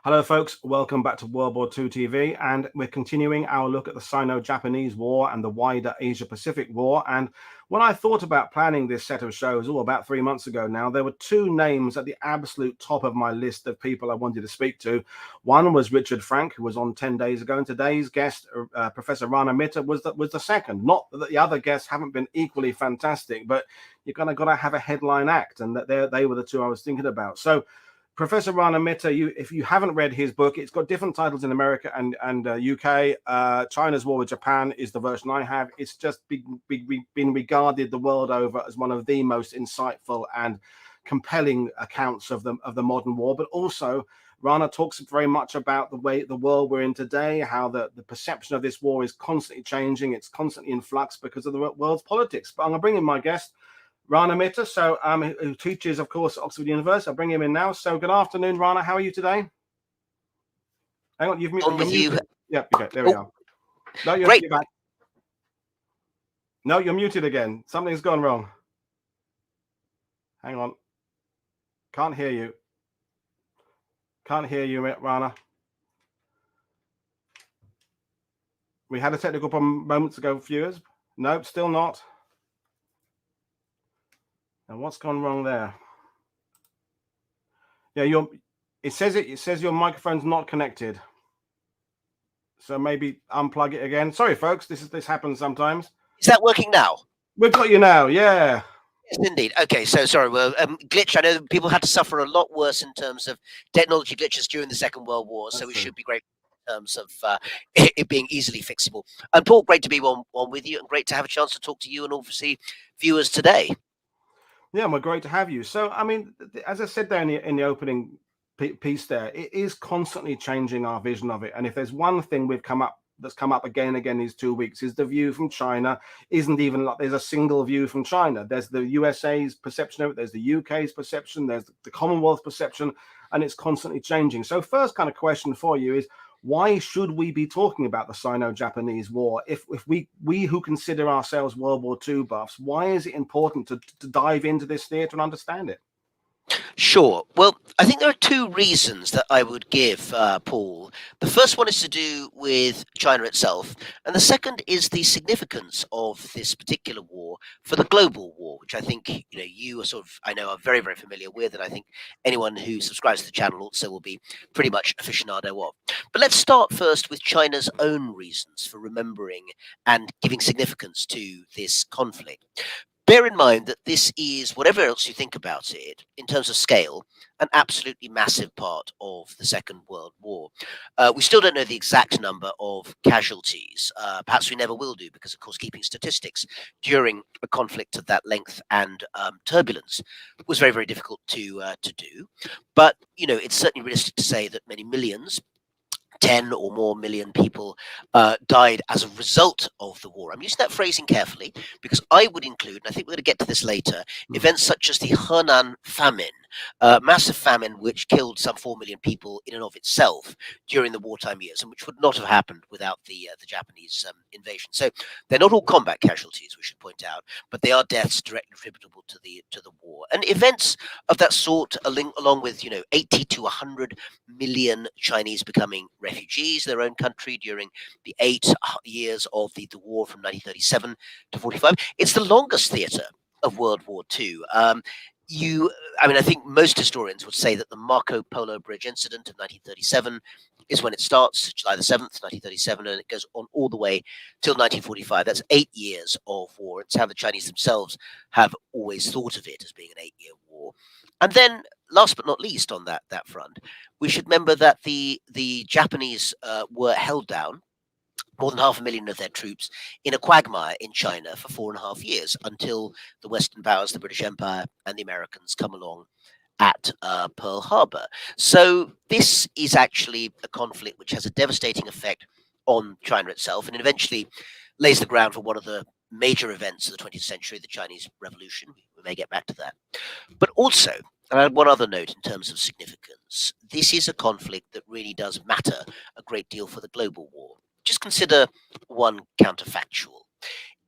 Hello, folks. Welcome back to World War II TV, and we're continuing our look at the Sino-Japanese War and the wider Asia-Pacific War. And when I thought about planning this set of shows, about 3 months ago now, there were two names at the absolute top of my list of people I wanted to speak to. One was Richard Frank, who was on 10 days ago, and today's guest, Professor Rana Mitter, was the second. Not that the other guests haven't been equally fantastic, but you're got to have a headline act, and that they were the two I was thinking about. So, Professor Rana Mitter, if you haven't read his book, it's got different titles in America and UK. China's War with Japan is the version I have. It's just been regarded the world over as one of the most insightful and compelling accounts of the modern war. But also, Rana talks very much about the world we're in today, how the perception of this war is constantly changing. It's constantly in flux because of the world's politics. But I'm going to bring in my guest, Rana Mitter, who teaches, of course, at Oxford University. I'll bring him in now. So good afternoon, Rana. How are you today? Hang on, you're muted. Yeah, okay, there we are. No, you're back. No, you're muted again. Something's gone wrong. Hang on. Can't hear you. Can't hear you, Rana. We had a technical problem moments ago, viewers. Nope, still not. And what's gone wrong there? Yeah, it says your microphone's not connected. So maybe unplug it again. Sorry, folks, this happens sometimes. Is that working now? We've got you now, yeah. Yes, indeed. Okay, so sorry, well, glitch. I know people had to suffer a lot worse in terms of technology glitches during the Second World War, so we should be great in terms of it being easily fixable. And Paul, great to be on with you, and great to have a chance to talk to you and obviously viewers today. Yeah, well, great to have you. So, I mean, as I said there in the opening piece there, it is constantly changing our vision of it. And if there's one thing that's come up again and again these 2 weeks, is the view from China isn't even like there's a single view from China. There's the USA's perception of it, there's the UK's perception, there's the Commonwealth perception, and it's constantly changing. So first kind of question for you is, why should we be talking about the Sino-Japanese War? If we who consider ourselves World War II buffs, why is it important to dive into this theatre and understand it? Sure. Well, I think there are two reasons that I would give, Paul. The first one is to do with China itself, and the second is the significance of this particular war for the global war, which I think you are I know are very, very familiar with, and I think anyone who subscribes to the channel also will be pretty much aficionado of. But let's start first with China's own reasons for remembering and giving significance to this conflict. Bear in mind that this is, whatever else you think about it, in terms of scale, an absolutely massive part of the Second World War. We still don't know the exact number of casualties. Perhaps we never will do, because, of course, keeping statistics during a conflict of that length and turbulence was very, very difficult to do. But, it's certainly realistic to say that many millions, 10 or more million people died as a result of the war. I'm using that phrasing carefully because I would include, and I think we're going to get to this later, events such as the Henan famine, massive famine which killed some 4 million people in and of itself during the wartime years, and which would not have happened without the Japanese invasion. So they're not all combat casualties, we should point out, but they are deaths directly attributable to the war. And events of that sort, along with 80 to 100 million Chinese becoming refugees in their own country during the 8 years of the war from 1937 to 45. It's the longest theatre of World War II. I think most historians would say that the Marco Polo Bridge incident of 1937 is when it starts, July the 7th, 1937, and it goes on all the way till 1945. That's 8 years of war. It's how the Chinese themselves have always thought of it, as being an 8-year war. And then, last but not least on that front, we should remember that the Japanese were held down, more than 500,000 of their troops, in a quagmire in China for 4.5 years, until the Western powers, the British Empire and the Americans, come along at Pearl Harbor. So this is actually a conflict which has a devastating effect on China itself, and eventually lays the ground for one of the major events of the 20th century, the Chinese Revolution. We may get back to that. But also, and I had one other note in terms of significance, this is a conflict that really does matter a great deal for the global war. Just consider one counterfactual.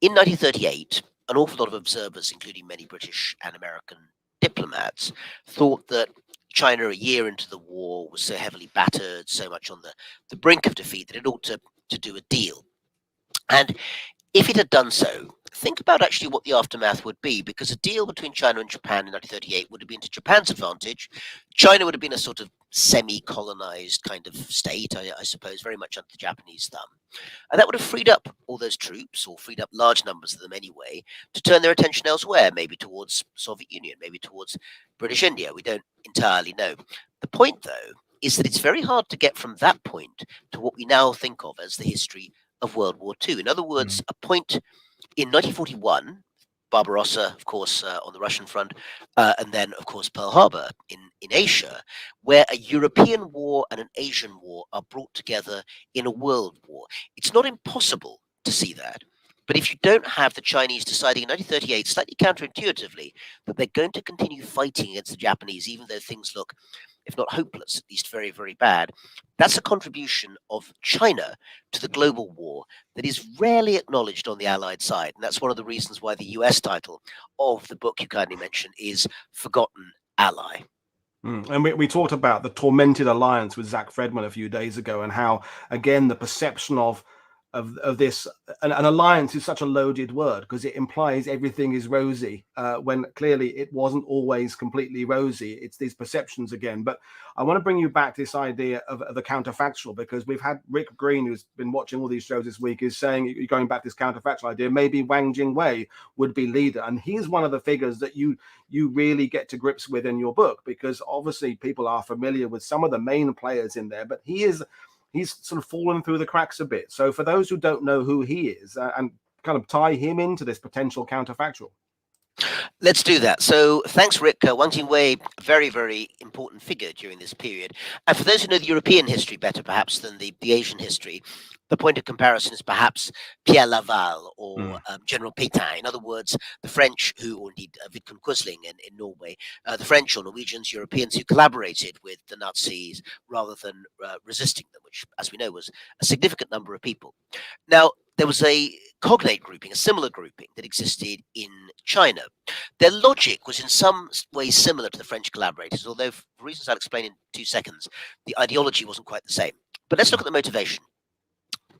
In 1938, an awful lot of observers, including many British and American diplomats, thought that China, a year into the war, was so heavily battered, so much on the brink of defeat, that it ought to do a deal. And if it had done so, think about actually what the aftermath would be, because a deal between China and Japan in 1938 would have been to Japan's advantage. China would have been a sort of semi-colonized kind of state, I suppose, very much under the Japanese thumb. And that would have freed up all those troops, or freed up large numbers of them anyway, to turn their attention elsewhere, maybe towards Soviet Union, maybe towards British India. We don't entirely know. The point, though, is that it's very hard to get from that point to what we now think of as the history of World War II. In other words, a point in 1941, Barbarossa, of course, on the Russian front, and then, of course, Pearl Harbor in Asia, where a European war and an Asian war are brought together in a world war. It's not impossible to see that. But if you don't have the Chinese deciding in 1938, slightly counterintuitively, that they're going to continue fighting against the Japanese, even though things look, if not hopeless, at least very, very bad, that's a contribution of China to the global war that is rarely acknowledged on the Allied side. And that's one of the reasons why the US title of the book you kindly mentioned is Forgotten Ally. And we talked about the tormented alliance with Zach Fredman a few days ago, and how, again, the perception of this, an alliance is such a loaded word because it implies everything is rosy, when clearly it wasn't always completely rosy. It's these perceptions again. But I want to bring you back to this idea of the counterfactual, because we've had Rick Green, who's been watching all these shows this week, is saying, going back to this counterfactual idea, maybe Wang Jingwei would be leader. And he's one of the figures that you really get to grips with in your book, because obviously people are familiar with some of the main players in there, but he's sort of fallen through the cracks a bit. So for those who don't know who he is, and kind of tie him into this potential counterfactual. Let's do that. So thanks, Rick. Wang Jingwei, very, very important figure during this period. And for those who know the European history better, perhaps, than the Asian history, the point of comparison is perhaps Pierre Laval or General Pétain. In other words, the French or indeed Vidkun Quisling in Norway, the French or Norwegians, Europeans who collaborated with the Nazis rather than resisting them, which, as we know, was a significant number of people. Now, there was a cognate grouping, a similar grouping that existed in China. Their logic was in some ways similar to the French collaborators, although for reasons I'll explain in 2 seconds, the ideology wasn't quite the same. But let's look at the motivation.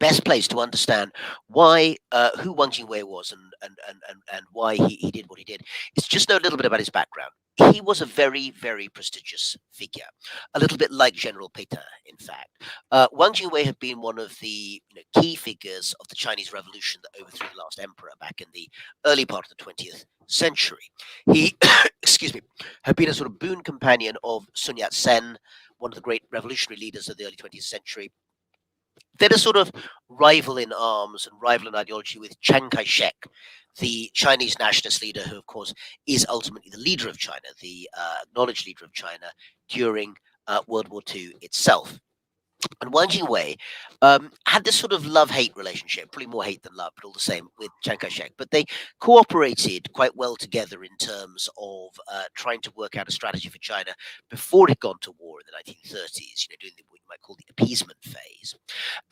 Best place to understand why who Wang Jingwei was and why he did what he did is just know a little bit about his background. He was a very, very prestigious figure, a little bit like General Pétain, in fact. Wang Jingwei had been one of the key figures of the Chinese Revolution that overthrew the last emperor back in the early part of the 20th century. He, excuse me, had been a sort of boon companion of Sun Yat-sen, one of the great revolutionary leaders of the early 20th century. Then a sort of rival in arms and rival in ideology with Chiang Kai-shek, the Chinese nationalist leader who, of course, is ultimately the leader of China, the acknowledged leader of China during World War II itself. And Wang Jingwei had this sort of love-hate relationship, probably more hate than love, but all the same, with Chiang Kai-shek. But they cooperated quite well together in terms of trying to work out a strategy for China before it had gone to war in the 1930s, doing what you might call the appeasement phase.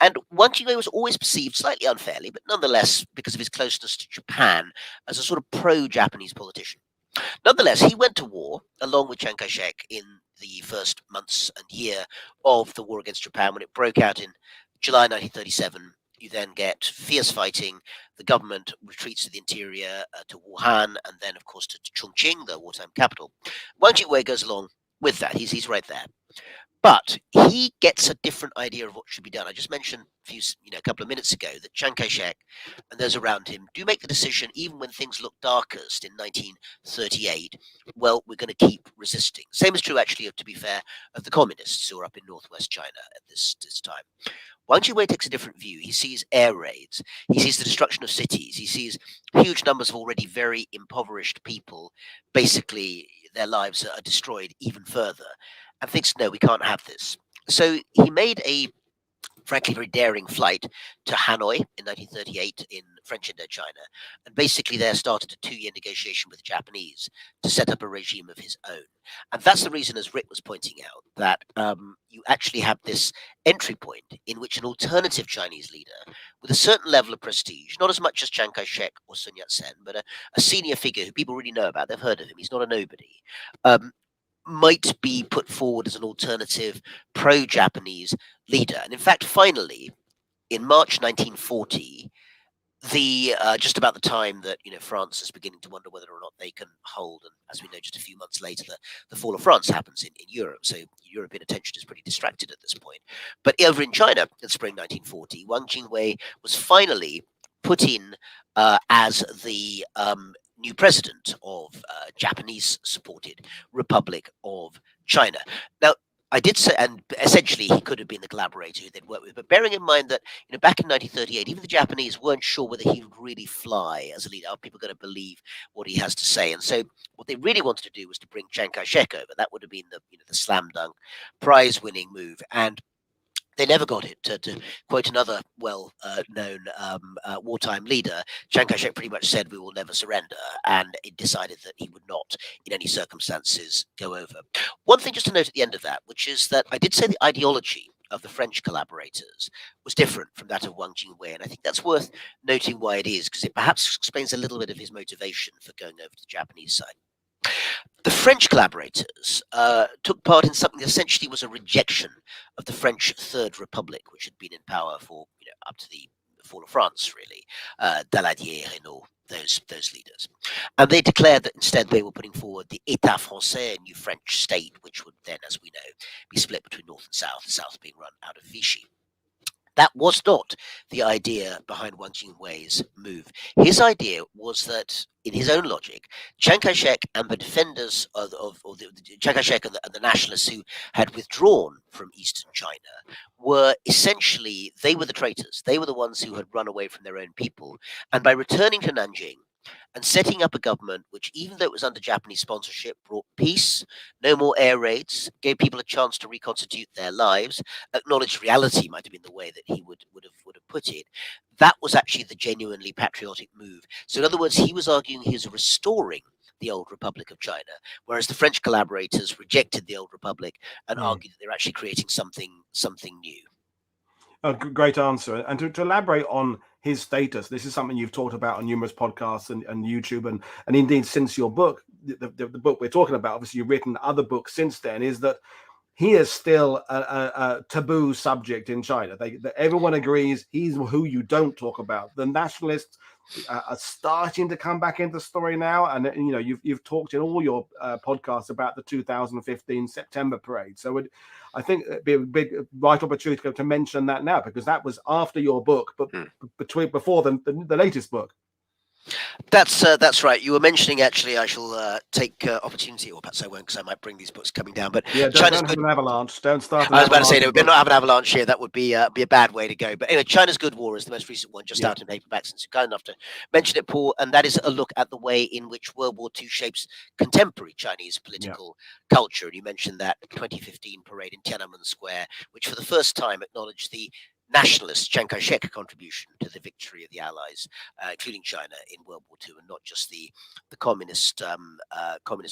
And Wang Jingwei was always perceived, slightly unfairly, but nonetheless, because of his closeness to Japan, as a sort of pro-Japanese politician. Nonetheless, he went to war along with Chiang Kai-shek in the first months and year of the war against Japan. When it broke out in July 1937, you then get fierce fighting. The government retreats to the interior, to Wuhan, and then, of course, to Chongqing, the wartime capital. Wang Jingwei goes along with that. He's right there. But he gets a different idea of what should be done. I just mentioned a couple of minutes ago that Chiang Kai-shek and those around him do make the decision, even when things look darkest in 1938, well, we're going to keep resisting. Same is true, actually, to be fair, of the communists who are up in northwest China at this time. Wang Jingwei takes a different view. He sees air raids. He sees the destruction of cities. He sees huge numbers of already very impoverished people. Basically, their lives are destroyed even further. And thinks, no, we can't have this. So he made a, frankly, very daring flight to Hanoi in 1938 in French Indochina, and basically there started a 2-year negotiation with the Japanese to set up a regime of his own. And that's the reason, as Rick was pointing out, that you actually have this entry point in which an alternative Chinese leader with a certain level of prestige, not as much as Chiang Kai-shek or Sun Yat-sen, but a senior figure who people really know about, they've heard of him, he's not a nobody, might be put forward as an alternative pro-Japanese leader. And in fact, finally, in March 1940, the just about the time that France is beginning to wonder whether or not they can hold, and as we know, just a few months later, the fall of France happens in Europe. So European attention is pretty distracted at this point. But over in China in spring 1940, Wang Jingwei was finally put in as the new president of Japanese-supported Republic of China. Now, I did say, and essentially he could have been the collaborator who they'd worked with. But bearing in mind that back in 1938, even the Japanese weren't sure whether he would really fly as a leader. Are people going to believe what he has to say? And so what they really wanted to do was to bring Chiang Kai-shek over. That would have been the slam dunk, prize-winning move. And they never got it. To quote another well-known wartime leader, Chiang Kai-shek pretty much said, "We will never surrender," and it decided that he would not, in any circumstances, go over. One thing just to note at the end of that, which is that I did say the ideology of the French collaborators was different from that of Wang Jingwei, and I think that's worth noting why it is, because it perhaps explains a little bit of his motivation for going over to the Japanese side. The French collaborators took part in something that essentially was a rejection of the French Third Republic, which had been in power for up to the fall of France, really. Daladier, Reynaud, those leaders, and they declared that instead they were putting forward the État Français, a new French state, which would then, as we know, be split between North and South. The South being run out of Vichy. That was not the idea behind Wang Jingwei's move. His idea was that, in his own logic, Chiang Kai-shek and the defenders Chiang Kai-shek and the nationalists who had withdrawn from eastern China were essentially, they were the traitors. They were the ones who had run away from their own people. And by returning to Nanjing and setting up a government which, even though it was under Japanese sponsorship, brought peace, no more air raids, gave people a chance to reconstitute their lives, acknowledged reality, might have been the way that he would have put it. That was actually the genuinely patriotic move. So in other words, he was arguing he was restoring the old Republic of China, whereas the French collaborators rejected the old Republic and argued that they're actually creating something new. A great answer. And to elaborate on his status, this is something you've talked about on numerous podcasts and YouTube, and indeed since your book, the book we're talking about, obviously you've written other books since then, is that he is still a taboo subject in China. Everyone agrees he's who you don't talk about. The nationalists are starting to come back into the story now, and you've talked in all your podcasts about the 2015 September parade. So I think it'd be a big right opportunity to mention that now, because that was after your book, but before the latest book. That's right. You were mentioning, actually, I shall take opportunity, or perhaps I won't, because I might bring these books coming down. But yeah, don't have an avalanche. Don't start. I was about to say, no, we better not have an avalanche here. That would be a bad way to go. But anyway, China's Good War is the most recent one, just out in paperback, since you're kind enough to mention it, Paul. And that is a look at the way in which World War II shapes contemporary Chinese political culture. And you mentioned that 2015 parade in Tiananmen Square, which for the first time acknowledged the nationalist Chiang Kai-shek contribution to the victory of the Allies, including China, in World War II, and not just the communist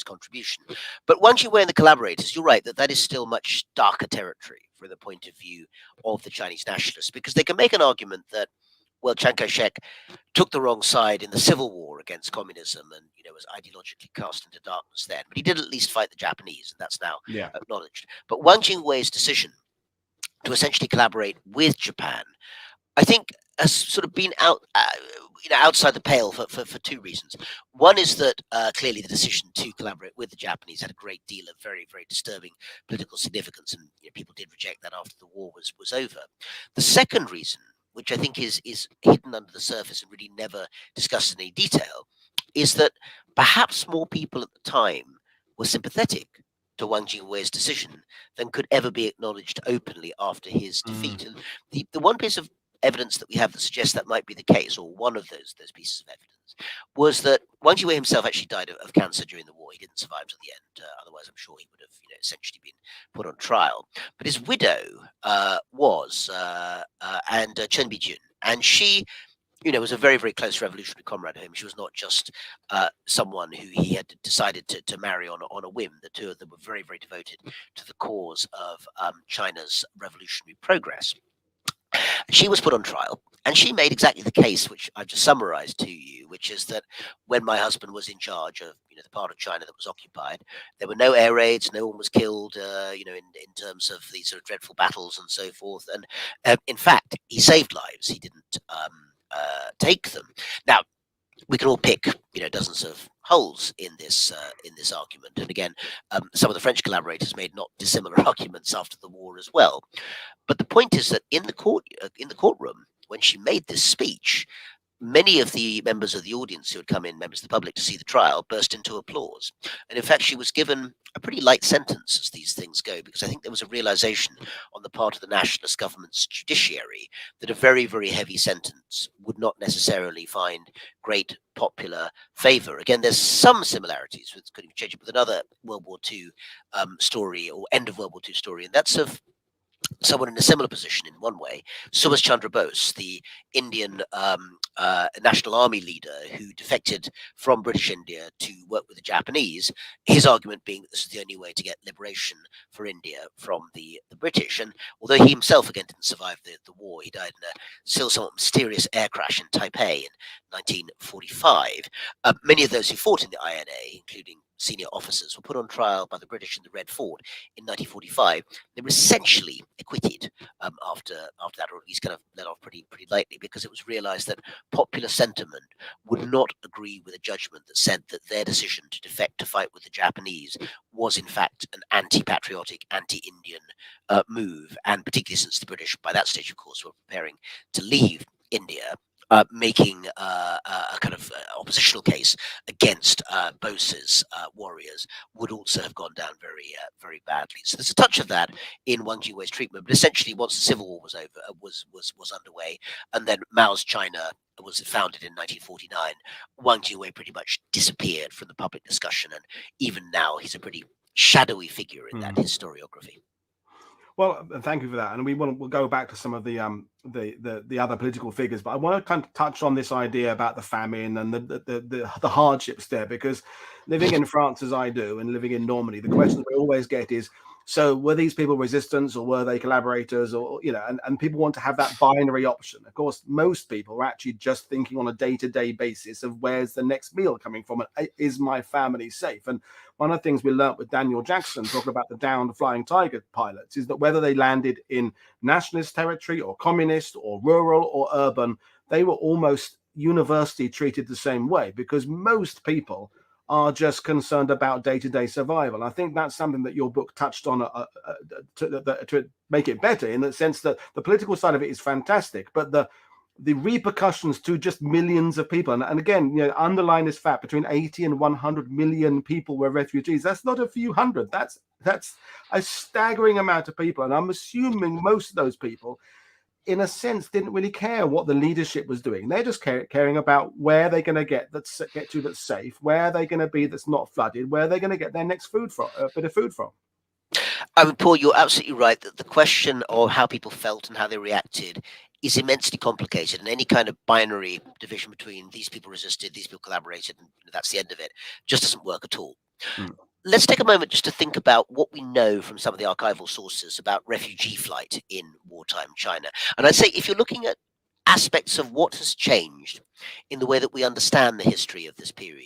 contribution. But Wang Jingwei and the collaborators, you're right that is still much darker territory from the point of view of the Chinese nationalists, because they can make an argument that, well, Chiang Kai-shek took the wrong side in the civil war against communism and was ideologically cast into darkness then, but he did at least fight the Japanese, and that's now acknowledged. But Wang Jingwei's decision to essentially collaborate with Japan, I think, has sort of been outside the pale for two reasons. One is that clearly the decision to collaborate with the Japanese had a great deal of very, very disturbing political significance, and people did reject that after the war was over. The second reason, which I think is hidden under the surface and really never discussed in any detail, is that perhaps more people at the time were sympathetic to Wang Jingwei's decision than could ever be acknowledged openly after his defeat. And the one piece of evidence that we have that suggests that might be the case, or one of those pieces of evidence, was that Wang Jingwei himself actually died of cancer during the war. He didn't survive to the end. Otherwise, I'm sure he would have essentially been put on trial. But his widow was Chen Bijun, and she was a very, very close revolutionary comrade of him. She was not just someone who he had decided to marry on a whim. The two of them were very, very devoted to the cause of China's revolutionary progress. She was put on trial, and she made exactly the case which I've just summarized to you, which is that when my husband was in charge of the part of China that was occupied, there were no air raids, no one was killed, in terms of these sort of dreadful battles and so forth. And in fact, he saved lives. He didn't take them. Now, we can all pick dozens of holes in this argument, and again, some of the French collaborators made not dissimilar arguments after the war as well. But the point is that in the courtroom, when she made this speech, many of the members of the audience who had come in, members of the public, to see the trial, burst into applause. And in fact, she was given a pretty light sentence as these things go, because I think there was a realization on the part of the nationalist government's judiciary that a very, very heavy sentence would not necessarily find great popular favor. Again, there's some similarities with, could change it with another World War II story, or end of World War II story, and that's of someone in a similar position in one way, Subhash Chandra Bose, the Indian National Army leader who defected from British India to work with the Japanese, his argument being that this is the only way to get liberation for India from the British. And although he himself, again, didn't survive the war, he died in a still somewhat mysterious air crash in Taipei in 1945. Many of those who fought in the INA, including senior officers, were put on trial by the British in the Red Fort in 1945. They were essentially acquitted after that, or at least kind of let off pretty lightly, because it was realized that popular sentiment would not agree with a judgment that said that their decision to defect to fight with the Japanese was in fact an anti-patriotic, anti-Indian move, and particularly since the British by that stage, of course, were preparing to leave India. Making a kind of oppositional case against Bose's warriors would also have gone down very badly. So there's a touch of that in Wang Jingwei's treatment, but essentially, once the Civil War was over, was underway, and then Mao's China was founded in 1949, Wang Jingwei pretty much disappeared from the public discussion, and even now he's a pretty shadowy figure in that historiography. Well, thank you for that, and we'll go back to some of the other political figures, but I want to kind of touch on this idea about the famine and the hardships there, because living in France as I do and living in Normandy, the question we always get is, so were these people resistance or were they collaborators, or and people want to have that binary option. Of course, most people are actually just thinking on a day-to-day basis of where's the next meal coming from, and is my family safe? And one of the things we learnt with Daniel Jackson talking about the downed Flying Tiger pilots is that whether they landed in nationalist territory or communist or rural or urban, they were almost universally treated the same way, because most people are just concerned about day-to-day survival. I think that's something that your book touched on to make it better, in the sense that the political side of it is fantastic, but the repercussions to just millions of people, and again, underline this fact, between 80 and 100 million people were refugees. That's not a few hundred. That's a staggering amount of people, and I'm assuming most of those people, in a sense, didn't really care what the leadership was doing. They're just caring about where they're going to get to that's safe, where they're going to be that's not flooded, where they're going to get their next food from, bit of food from. I mean, Paul, you're absolutely right that the question of how people felt and how they reacted is immensely complicated, and any kind of binary division between these people resisted, these people collaborated, and that's the end of it, just doesn't work at all. Let's take a moment just to think about what we know from some of the archival sources about refugee flight in wartime China. And I'd say, if you're looking at aspects of what has changed in the way that we understand the history of this period,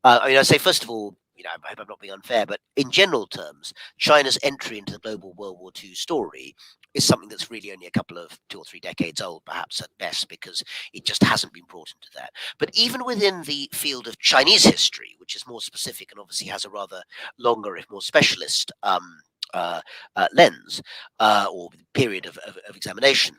I'd say, first of all, I hope I'm not being unfair, but in general terms, China's entry into the global World War II story is something that's really only a couple of 2 or 3 decades old, perhaps at best, because it just hasn't been brought into that. But even within the field of Chinese history, which is more specific and obviously has a rather longer, if more specialist lens or period of examination,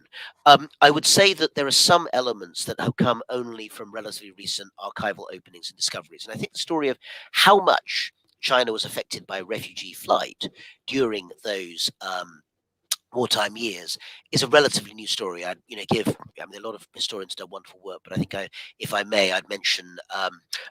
I would say that there are some elements that have come only from relatively recent archival openings and discoveries. And I think the story of how much China was affected by refugee flight during those wartime years is a relatively new story. A lot of historians have done wonderful work, but I think if I may, I'd mention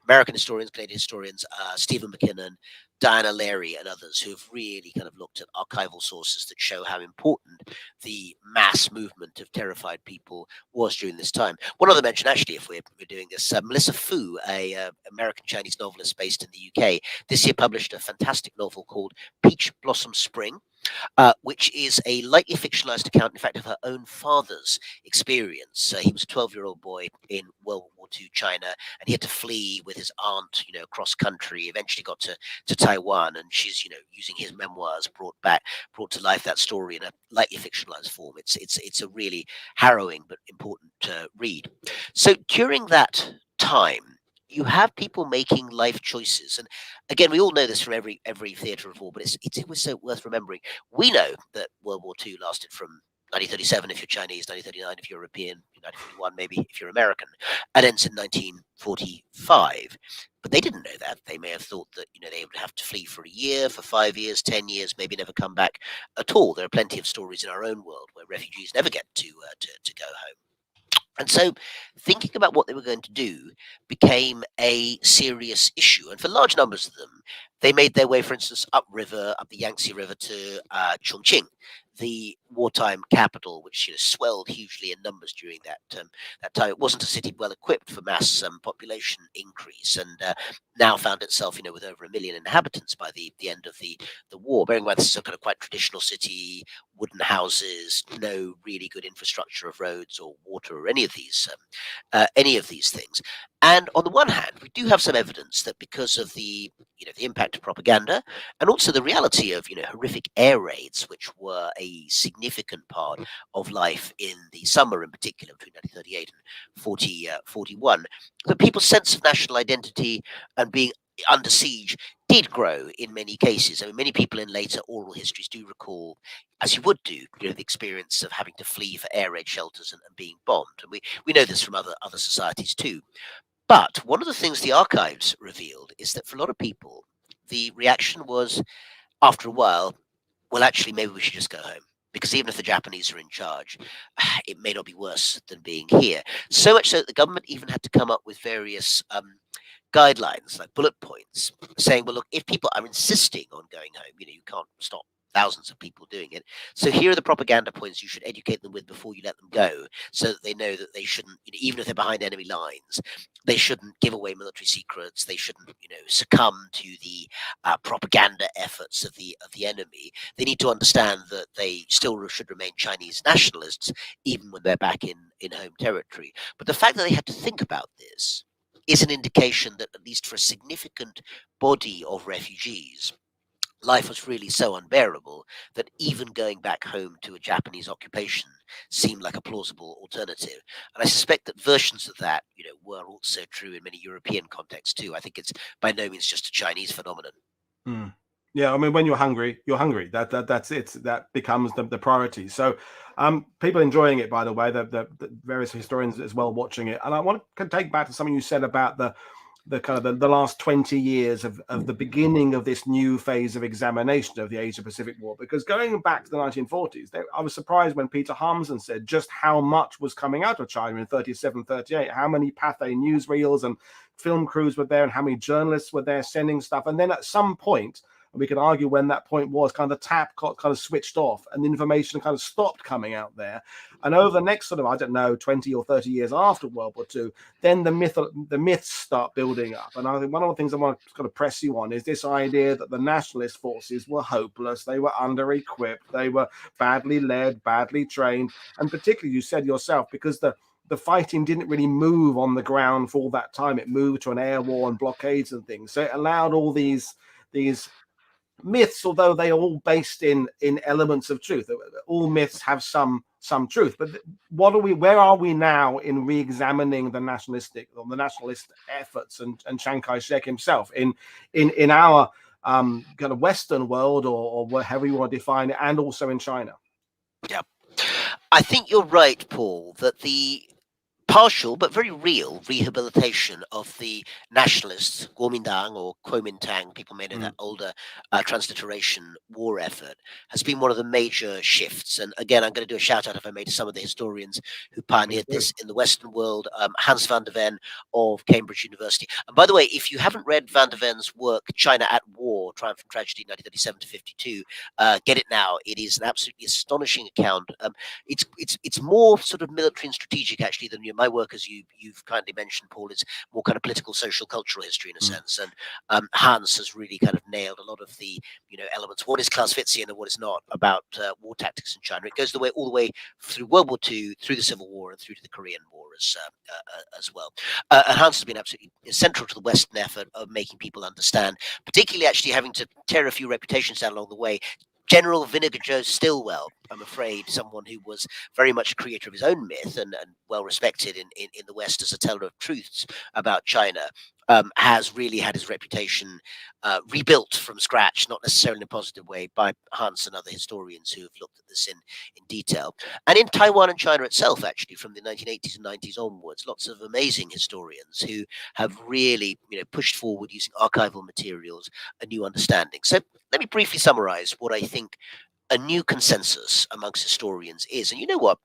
American historians, Canadian historians, Stephen McKinnon, Diana Leary, and others who have really kind of looked at archival sources that show how important the mass movement of terrified people was during this time. One other mention, actually, if we're doing this, Melissa Fu, a American Chinese novelist based in the UK, this year published a fantastic novel called Peach Blossom Spring, which is a lightly fictionalized account, in fact, of her own father's experience. He was a 12-year-old boy in World War II China, and he had to flee with his aunt, across country. Eventually got to Taiwan, and she's, using his memoirs, brought to life that story in a lightly fictionalized form. It's a really harrowing but important read. So during that time, you have people making life choices, and again, we all know this from every theatre of war, but it's always so worth remembering. We know that World War II lasted from 1937 if you're Chinese, 1939 if you're European, 1941 maybe if you're American, and ends in 1945. But they didn't know that. They may have thought that they would have to flee for a year, for 5 years, 10 years, maybe never come back at all. There are plenty of stories in our own world where refugees never get to go home. And so thinking about what they were going to do became a serious issue. And for large numbers of them, they made their way, for instance, up the Yangtze River to Chongqing, the wartime capital, which swelled hugely in numbers during that time. It wasn't a city well equipped for mass population increase, and now found itself, with over 1 million inhabitants by the end of the war. Bearing in mind this is a kind of quite traditional city, wooden houses, no really good infrastructure of roads or water or any of these things. And on the one hand, we do have some evidence that because of the impact of propaganda, and also the reality of horrific air raids, which were a significant part of life in the summer, in particular between 1938 and 41, that people's sense of national identity and being under siege did grow in many cases. I mean, many people in later oral histories do recall, as you would do, the experience of having to flee for air raid shelters and being bombed. And we know this from other societies too. But one of the things the archives revealed is that for a lot of people, the reaction was, after a while, well, actually, maybe we should just go home. Because even if the Japanese are in charge, it may not be worse than being here. So much so that the government even had to come up with various guidelines, like bullet points, saying, well, look, if people are insisting on going home, you can't stop thousands of people doing it. So here are the propaganda points you should educate them with before you let them go, so that they know that they shouldn't, even if they're behind enemy lines, they shouldn't give away military secrets. They shouldn't, succumb to the propaganda efforts of the enemy. They need to understand that they still should remain Chinese nationalists, even when they're back in home territory. But the fact that they had to think about this is an indication that, at least for a significant body of refugees, life was really so unbearable that even going back home to a Japanese occupation seemed like a plausible alternative. And I suspect that versions of that, were also true in many European contexts too. I think it's by no means just a Chinese phenomenon. Mm. Yeah, I mean, when you're hungry, you're hungry. That's it. That becomes the priority. So, people enjoying it, by the way, the various historians as well watching it. And I want to take back to something you said about the kind of the last 20 years of the beginning of this new phase of examination of the Asia-Pacific War. Because going back to the 1940s, I was surprised when Peter Harmsen said just how much was coming out of China in 37, 38, how many Pathé newsreels and film crews were there, and how many journalists were there sending stuff. And then at some point, and we can argue when that point was, kind of the tap got kind of switched off and the information kind of stopped coming out there. And over the next sort of, I don't know, 20 or 30 years after World War II, then the myths start building up. And I think one of the things I want to kind of press you on is this idea that the nationalist forces were hopeless, they were under-equipped, they were badly led, badly trained, and particularly, you said yourself, because the fighting didn't really move on the ground for all that time. It moved to an air war and blockades and things. So it allowed all these myths, although they are all based in elements of truth. All myths have some truth. But where are we now in re-examining the nationalist efforts and Chiang Kai-shek himself in our kind of Western world, or whatever you want to define it, and also in China? Yeah, I think you're right, Paul, that the partial but very real rehabilitation of the nationalists, Kuomintang or Kuomintang, people may know that older transliteration war effort, has been one of the major shifts. And again, I'm going to do a shout out, if I may, to some of the historians who pioneered this in the Western world. Hans van der Ven of Cambridge University. And by the way, if you haven't read van der Ven's work, China at War, Triumph and Tragedy, 1937 to 52, get it now. It is an absolutely astonishing account. It's more sort of military and strategic, actually, than you might My work, as you've kindly mentioned, Paul, is more kind of political, social, cultural history in a sense. And Hans has really kind of nailed a lot of the elements. What is Clausewitzian and what is not about war tactics in China? It goes all the way through World War II, through the Civil War, and through to the Korean War as well. And Hans has been absolutely central to the Western effort of making people understand, particularly actually having to tear a few reputations down along the way. General Vinegar Joe Stilwell, I'm afraid, someone who was very much a creator of his own myth and well respected in the West as a teller of truths about China, has really had his reputation rebuilt from scratch, not necessarily in a positive way, by Hans and other historians who have looked at this in detail. And in Taiwan and China itself, actually, from the 1980s and 90s onwards, lots of amazing historians who have really pushed forward using archival materials a new understanding. So let me briefly summarize what I think a new consensus amongst historians is. And you know what?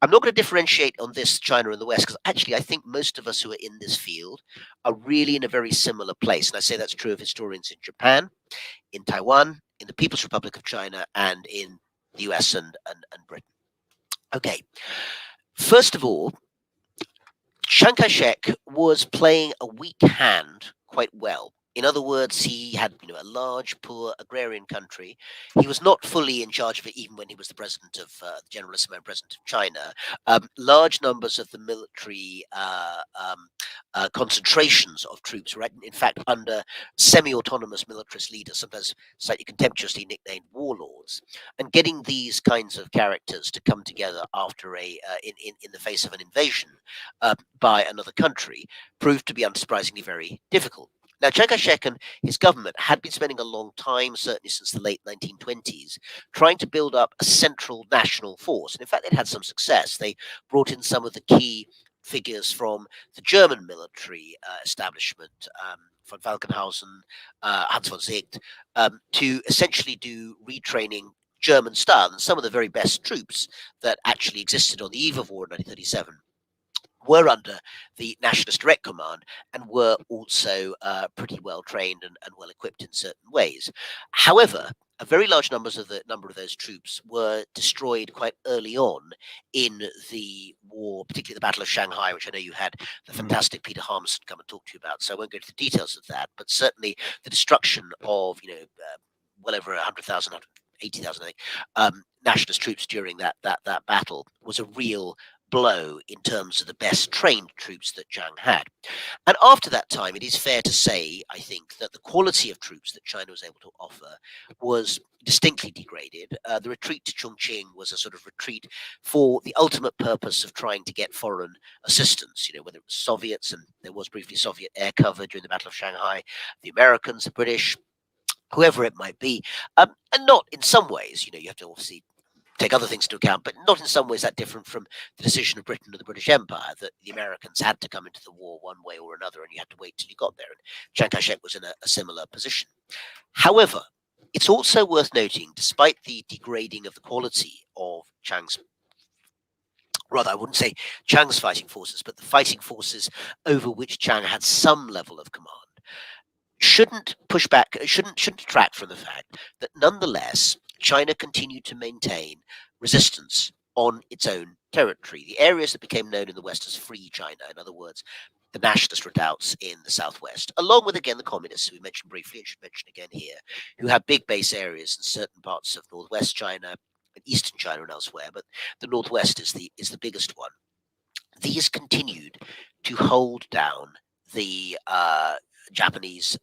I'm not going to differentiate on this China and the West, because actually I think most of us who are in this field are really in a very similar place. And I say that's true of historians in Japan, in Taiwan, in the People's Republic of China, and in the US and Britain. Okay. First of all, Chiang Kai-shek was playing a weak hand quite well. In other words, he had a large, poor agrarian country. He was not fully in charge of it, even when he was the president of the Generalissimo president of China. Large numbers of the military concentrations of troops were, in fact, under semi-autonomous militarist leaders, sometimes slightly contemptuously nicknamed warlords. And getting these kinds of characters to come together after in the face of an invasion by another country proved to be unsurprisingly very difficult. Now, Chiang Kai-shek and his government had been spending a long time, certainly since the late 1920s, trying to build up a central national force. And in fact, they'd had some success. They brought in some of the key figures from the German military establishment, von Falkenhausen, Hans von Zicht, to essentially do retraining German style. And some of the very best troops that actually existed on the eve of war in 1937 were under the Nationalist Direct Command and were also pretty well trained and well equipped in certain ways. However, a very large number of those troops were destroyed quite early on in the war, particularly the Battle of Shanghai, which I know you had the fantastic Peter Harmison come and talk to you about. So I won't go into the details of that, but certainly the destruction of well over 100,000, 180,000, I think, nationalist troops during that battle was a real blow in terms of the best trained troops that Chiang had. And after that time, it is fair to say, I think, that the quality of troops that China was able to offer was distinctly degraded. The retreat to Chongqing was a sort of retreat for the ultimate purpose of trying to get foreign assistance, whether it was Soviets, and there was briefly Soviet air cover during the Battle of Shanghai, the Americans, the British, whoever it might be. And not in some ways, you have to obviously take other things into account, but not in some ways that different from the decision of Britain and the British Empire, that the Americans had to come into the war one way or another, and you had to wait till you got there. And Chiang Kai-shek was in a similar position. However, it's also worth noting, despite the degrading of the quality of I wouldn't say Chiang's fighting forces, but the fighting forces over which Chiang had some level of command, shouldn't detract from the fact that nonetheless China continued to maintain resistance on its own territory. The areas that became known in the West as Free China, in other words, the nationalist redoubts in the southwest, along with, again, the communists, who we mentioned briefly and should mention again here, who have big base areas in certain parts of northwest China and eastern China and elsewhere, but the northwest is the biggest one. These continued to hold down the Japanese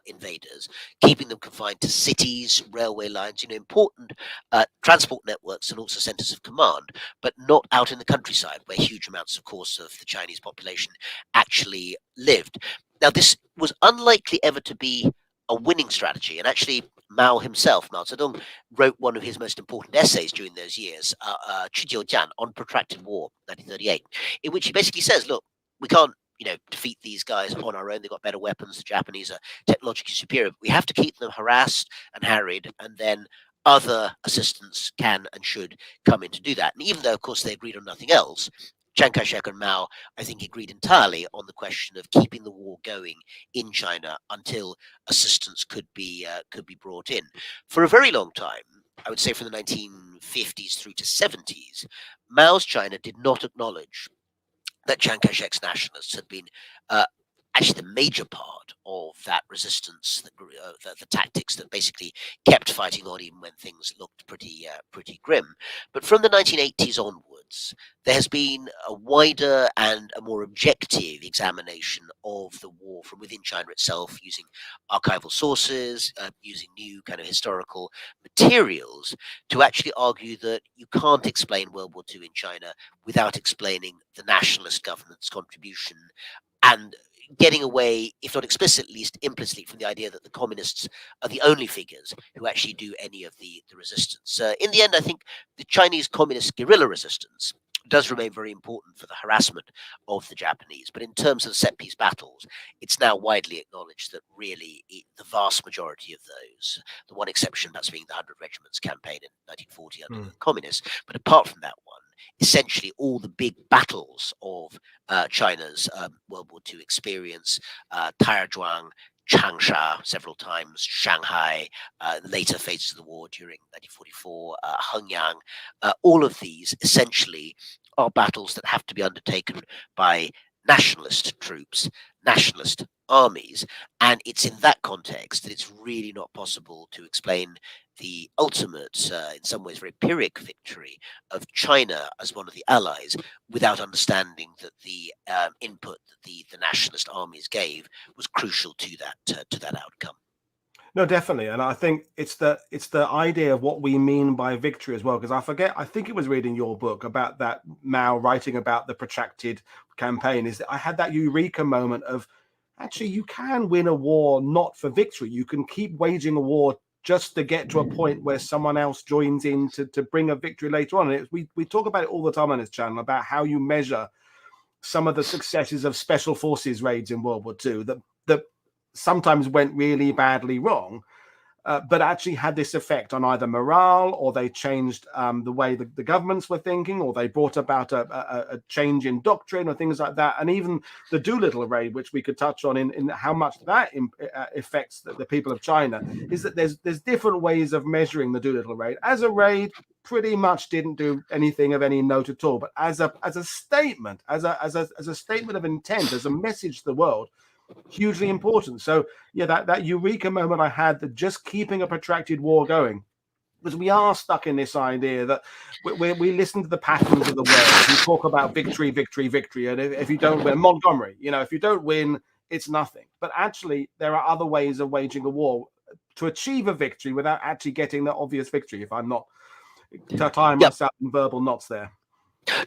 invaders, keeping them confined to cities, railway lines, important transport networks and also centers of command, but not out in the countryside where huge amounts, of course, of the Chinese population actually lived. Now, this was unlikely ever to be a winning strategy, and actually Mao himself, Mao Zedong, wrote one of his most important essays during those years, Jian, on protracted war, 1938, in which he basically says, look, we can't defeat these guys on our own. They've got better weapons. The Japanese are technologically superior. But we have to keep them harassed and harried, and then other assistance can and should come in to do that. And even though, of course, they agreed on nothing else, Chiang Kai-shek and Mao, I think, agreed entirely on the question of keeping the war going in China until assistance could be brought in. For a very long time, I would say from the 1950s through to 70s, Mao's China did not acknowledge that Chiang Kai-shek's nationalists had been actually the major part of that resistance, the tactics that basically kept fighting on even when things looked pretty grim. But from the 1980s onwards, there has been a wider and a more objective examination of the war from within China itself, using archival sources, using new kind of historical materials to actually argue that you can't explain World War II in China without explaining the nationalist government's contribution and getting away, if not explicitly, at least implicitly, from the idea that the communists are the only figures who actually do any of the resistance. In the end, I think the Chinese communist guerrilla resistance does remain very important for the harassment of the Japanese. But in terms of set piece battles, it's now widely acknowledged that really the vast majority of those, the one exception that's being the 100 Regiments campaign in 1940 under the communists, but apart from that one, essentially all the big battles of China's World War II experience, Taizhuang, Changsha several times, Shanghai, later phases of the war during 1944, Hengyang, all of these essentially are battles that have to be undertaken by nationalist troops, nationalist armies. And it's in that context that it's really not possible to explain the ultimate, in some ways, very Pyrrhic victory of China as one of the allies without understanding that the input that the nationalist armies gave was crucial to that outcome. No, definitely, and I think it's the idea of what we mean by victory as well. Because I think it was reading your book about that Mao writing about the protracted campaign. Is that I had that eureka moment of actually you can win a war not for victory. You can keep waging a war just to get to a point where someone else joins in to bring a victory later on. And we talk about it all the time on this channel about how you measure some of the successes of special forces raids in World War II that sometimes went really badly wrong, but actually had this effect on either morale, or they changed the way the governments were thinking, or they brought about a change in doctrine or things like that. And even the Doolittle raid, which we could touch on in how much that affects the people of China, is that there's different ways of measuring the Doolittle raid. As a raid, pretty much didn't do anything of any note at all, but as a statement, as a statement of intent, as a message to the world, hugely important. So yeah, that eureka moment I had, that just keeping a protracted war going, because we are stuck in this idea that we listen to the patterns of the world. We talk about victory, victory, victory, and if you don't win, Montgomery, if you don't win, it's nothing. But actually, there are other ways of waging a war to achieve a victory without actually getting the obvious victory. If I'm not tying myself in verbal knots there.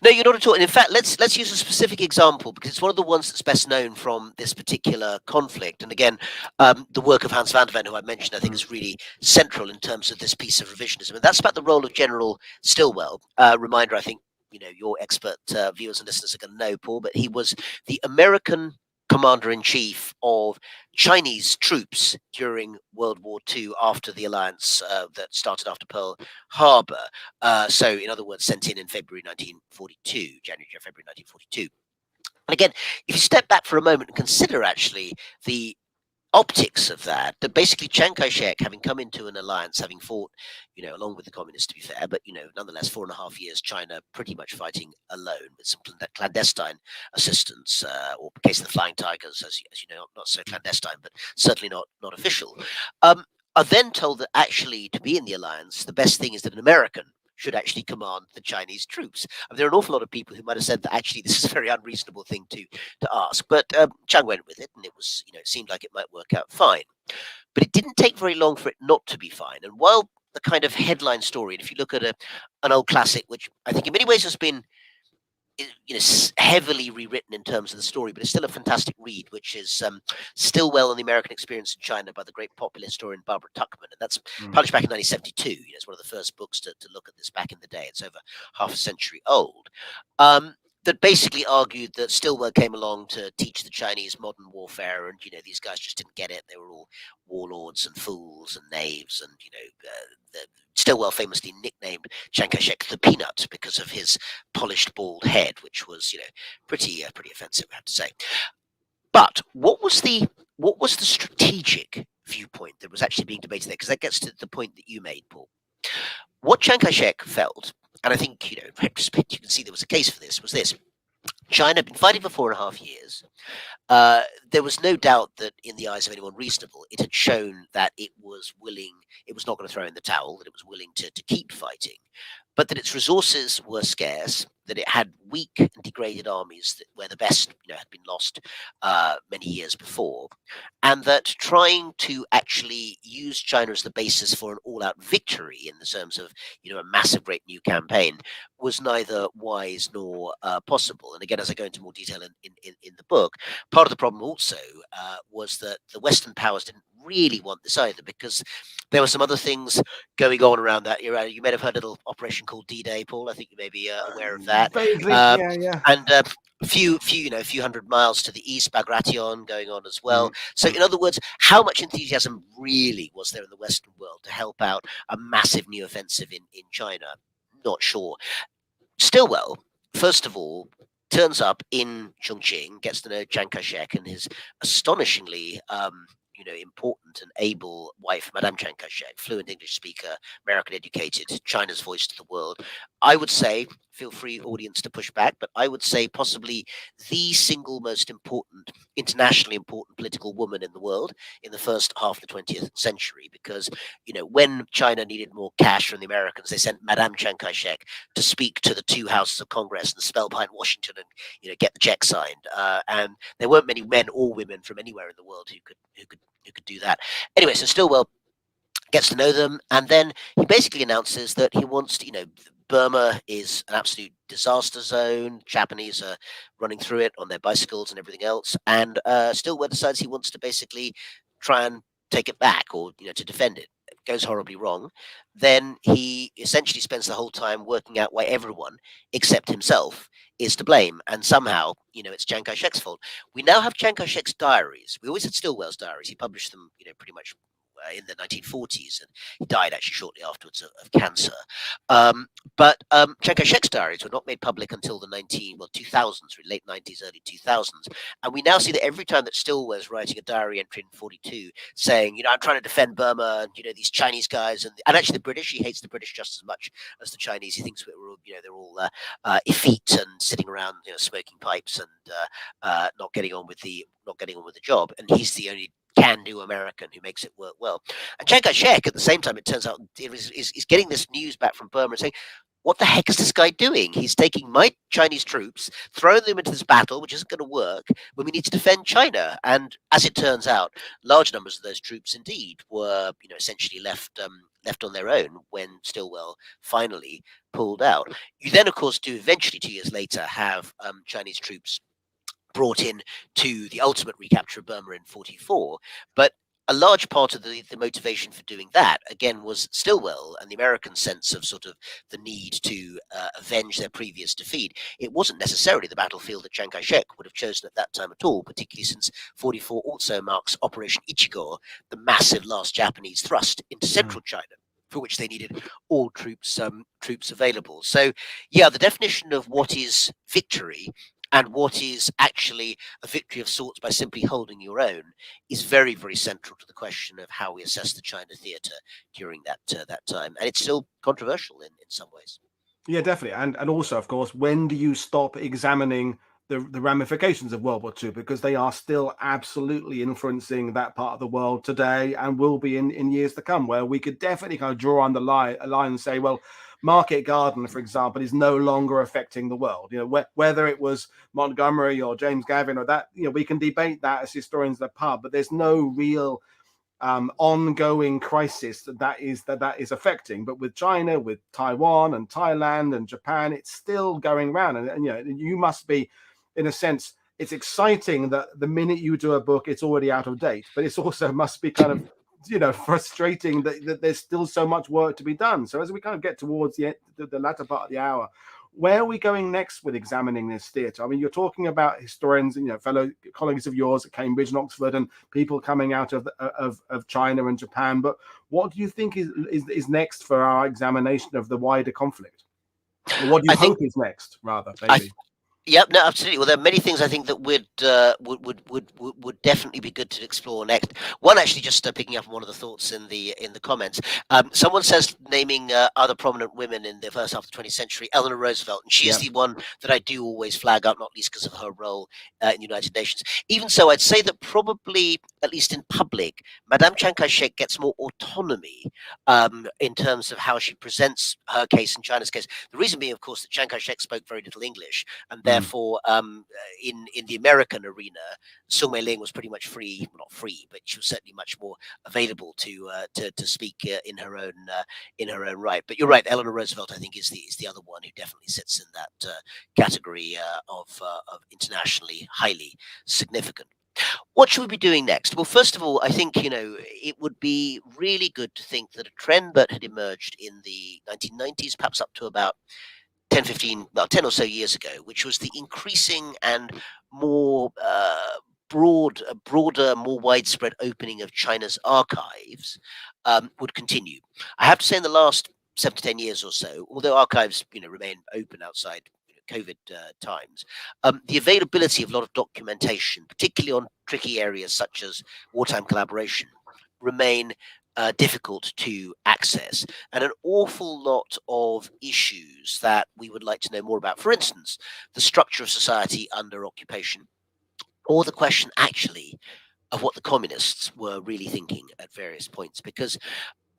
No, you're not at all. And in fact, let's use a specific example, because it's one of the ones that's best known from this particular conflict. And again, the work of Hans van der Ven, who I mentioned, I think is really central in terms of this piece of revisionism. And that's about the role of General Stilwell. Reminder, I think, your expert viewers and listeners are going to know, Paul, but he was the American commander-in-chief of Chinese troops during World War II after the alliance that started after Pearl Harbor. So, in other words, sent in February 1942, February 1942. And again, if you step back for a moment and consider actually the optics of that basically Chiang Kai-shek, having come into an alliance, having fought, along with the communists, to be fair, but, nonetheless, 4.5 years, China pretty much fighting alone with some clandestine assistance, or in case of the Flying Tigers, as you know, not so clandestine, but certainly not official, are then told that actually to be in the alliance, the best thing is that an American should actually command the Chinese troops. I mean, there are an awful lot of people who might have said that actually this is a very unreasonable thing to ask, but Chiang went with it, and it was, it seemed like it might work out fine. But it didn't take very long for it not to be fine. And while the kind of headline story, and if you look at an old classic, which I think in many ways has been heavily rewritten in terms of the story, but it's still a fantastic read, which is Stilwell and the American Experience in China by the great popular historian Barbara Tuchman. And that's published back in 1972. It's one of the first books to look at this back in the day. It's over half a century old. That basically argued that Stilwell came along to teach the Chinese modern warfare, and these guys just didn't get it. They were all warlords and fools and knaves, and Stilwell famously nicknamed Chiang Kai-shek the Peanut because of his polished bald head, which was pretty offensive, I have to say. But what was the strategic viewpoint that was actually being debated there? Because that gets to the point that you made, Paul. What Chiang Kai-shek felt, and I think, in retrospect, you can see there was a case for this, was this. China had been fighting for 4.5 years. There was no doubt that, in the eyes of anyone reasonable, it had shown that it was willing, it was not going to throw in the towel, that it was willing to keep fighting, but that its resources were scarce, that it had weak and degraded armies where the best had been lost many years before, and that trying to actually use China as the basis for an all-out victory in the terms of a massive great new campaign was neither wise nor possible. And again, as I go into more detail in the book, part of the problem also was that the Western powers didn't really want this either, because there were some other things going on around that era. You may have heard a little operation called D-Day, Paul. I think you may be aware of that. Vaguely, yeah. And a few hundred miles to the east, Bagration going on as well. So, in other words, how much enthusiasm really was there in the Western world to help out a massive new offensive in China? Not sure. Stilwell, first of all, turns up in Chongqing, gets to know Chiang Kai-shek and his astonishingly important and able wife, Madame Chiang Kai-shek, fluent English speaker, American educated, China's voice to the world. I would say, feel free, audience, to push back, but I would say possibly the single most important, internationally important political woman in the world in the first half of the 20th century, because, when China needed more cash from the Americans, they sent Madame Chiang Kai-shek to speak to the two houses of Congress and spell behind Washington and, get the check signed. And there weren't many men or women from anywhere in the world who could do that. Anyway, so Stilwell gets to know them, and then he basically announces that he wants to, Burma is an absolute disaster zone. Japanese are running through it on their bicycles and everything else, and Stilwell decides he wants to basically try and take it back, or to defend it. It goes horribly wrong. Then he essentially spends the whole time working out why everyone except himself is to blame, and somehow it's Chiang Kai-shek's fault. We now have Chiang Kai-shek's diaries. We always had Stilwell's diaries. He published them pretty much in the 1940s, and he died actually shortly afterwards of cancer. But Chiang Kai-shek's diaries were not made public until the 2000s, late 90s, early 2000s. And we now see that every time that Stilwell was writing a diary entry in 42 saying, I'm trying to defend Burma, and these Chinese guys, and actually the British, he hates the British just as much as the Chinese. He thinks we're all, they're all effete and sitting around, smoking pipes and not getting on with the job. And he's the only can-do American who makes it work well. And Chiang Kai-shek, at the same time, it turns out, is getting this news back from Burma and saying, what the heck is this guy doing? He's taking my Chinese troops, throwing them into this battle, which isn't going to work, when we need to defend China. And as it turns out, large numbers of those troops indeed were, essentially left on their own when Stilwell finally pulled out. You then, of course, do eventually, 2 years later, have Chinese troops brought in to the ultimate recapture of Burma in 44. But a large part of the motivation for doing that, again, was Stilwell and the American sense of sort of the need to avenge their previous defeat. It wasn't necessarily the battlefield that Chiang Kai-shek would have chosen at that time at all, particularly since 44 also marks Operation Ichigo, the massive last Japanese thrust into central China, for which they needed all troops available. So, yeah, the definition of what is victory and what is actually a victory of sorts by simply holding your own is very, very central to the question of how we assess the China theatre during that time. And it's still controversial in some ways. Yeah, definitely. And also, of course, when do you stop examining the ramifications of World War II? Because they are still absolutely influencing that part of the world today, and will be in years to come, where we could definitely kind of draw on a line and say, well, Market Garden, for example, is no longer affecting the world. Whether it was Montgomery or James Gavin or that, we can debate that as historians of the pub, but there's no real ongoing crisis that is affecting. But with China, with Taiwan and Thailand and Japan, it's still going around. And you must be, in a sense, it's exciting that the minute you do a book, it's already out of date. But it's also must be kind of frustrating that there's still so much work to be done. So as we kind of get towards the latter part of the hour, where are we going next with examining this theatre? I mean, you're talking about historians, fellow colleagues of yours at Cambridge and Oxford, and people coming out of China and Japan. But what do you think is next for our examination of the wider conflict? Or what do you hope is next, rather, maybe? Yep, no, absolutely. Well, there are many things I think that would definitely be good to explore next. One, actually, just picking up on one of the thoughts in the comments. Someone says naming other prominent women in the first half of the 20th century, Eleanor Roosevelt, and she is Yep. the one that I do always flag up, not least because of her role in the United Nations. Even so, I'd say that probably, at least in public, Madame Chiang Kai-shek gets more autonomy in terms of how she presents her case and China's case. The reason being, of course, that Chiang Kai-shek spoke very little English, and Mm. therefore, in the American arena, Sung Mei Ling was pretty much free, well, not free, but she was certainly much more available to speak in her own right. But you're right, Eleanor Roosevelt, I think, is the other one who definitely sits in that category of internationally highly significant. What should we be doing next? Well, first of all, I think it would be really good to think that a trend that had emerged in the 1990s, perhaps up to about 10, 15, well, 10 or so years ago, which was the increasing and more broader, more widespread opening of China's archives would continue. I have to say, in the last 7 to 10 years or so, although archives remain open outside COVID times, the availability of a lot of documentation, particularly on tricky areas such as wartime collaboration, remain difficult to access, and an awful lot of issues that we would like to know more about. For instance, the structure of society under occupation, or the question actually of what the communists were really thinking at various points, because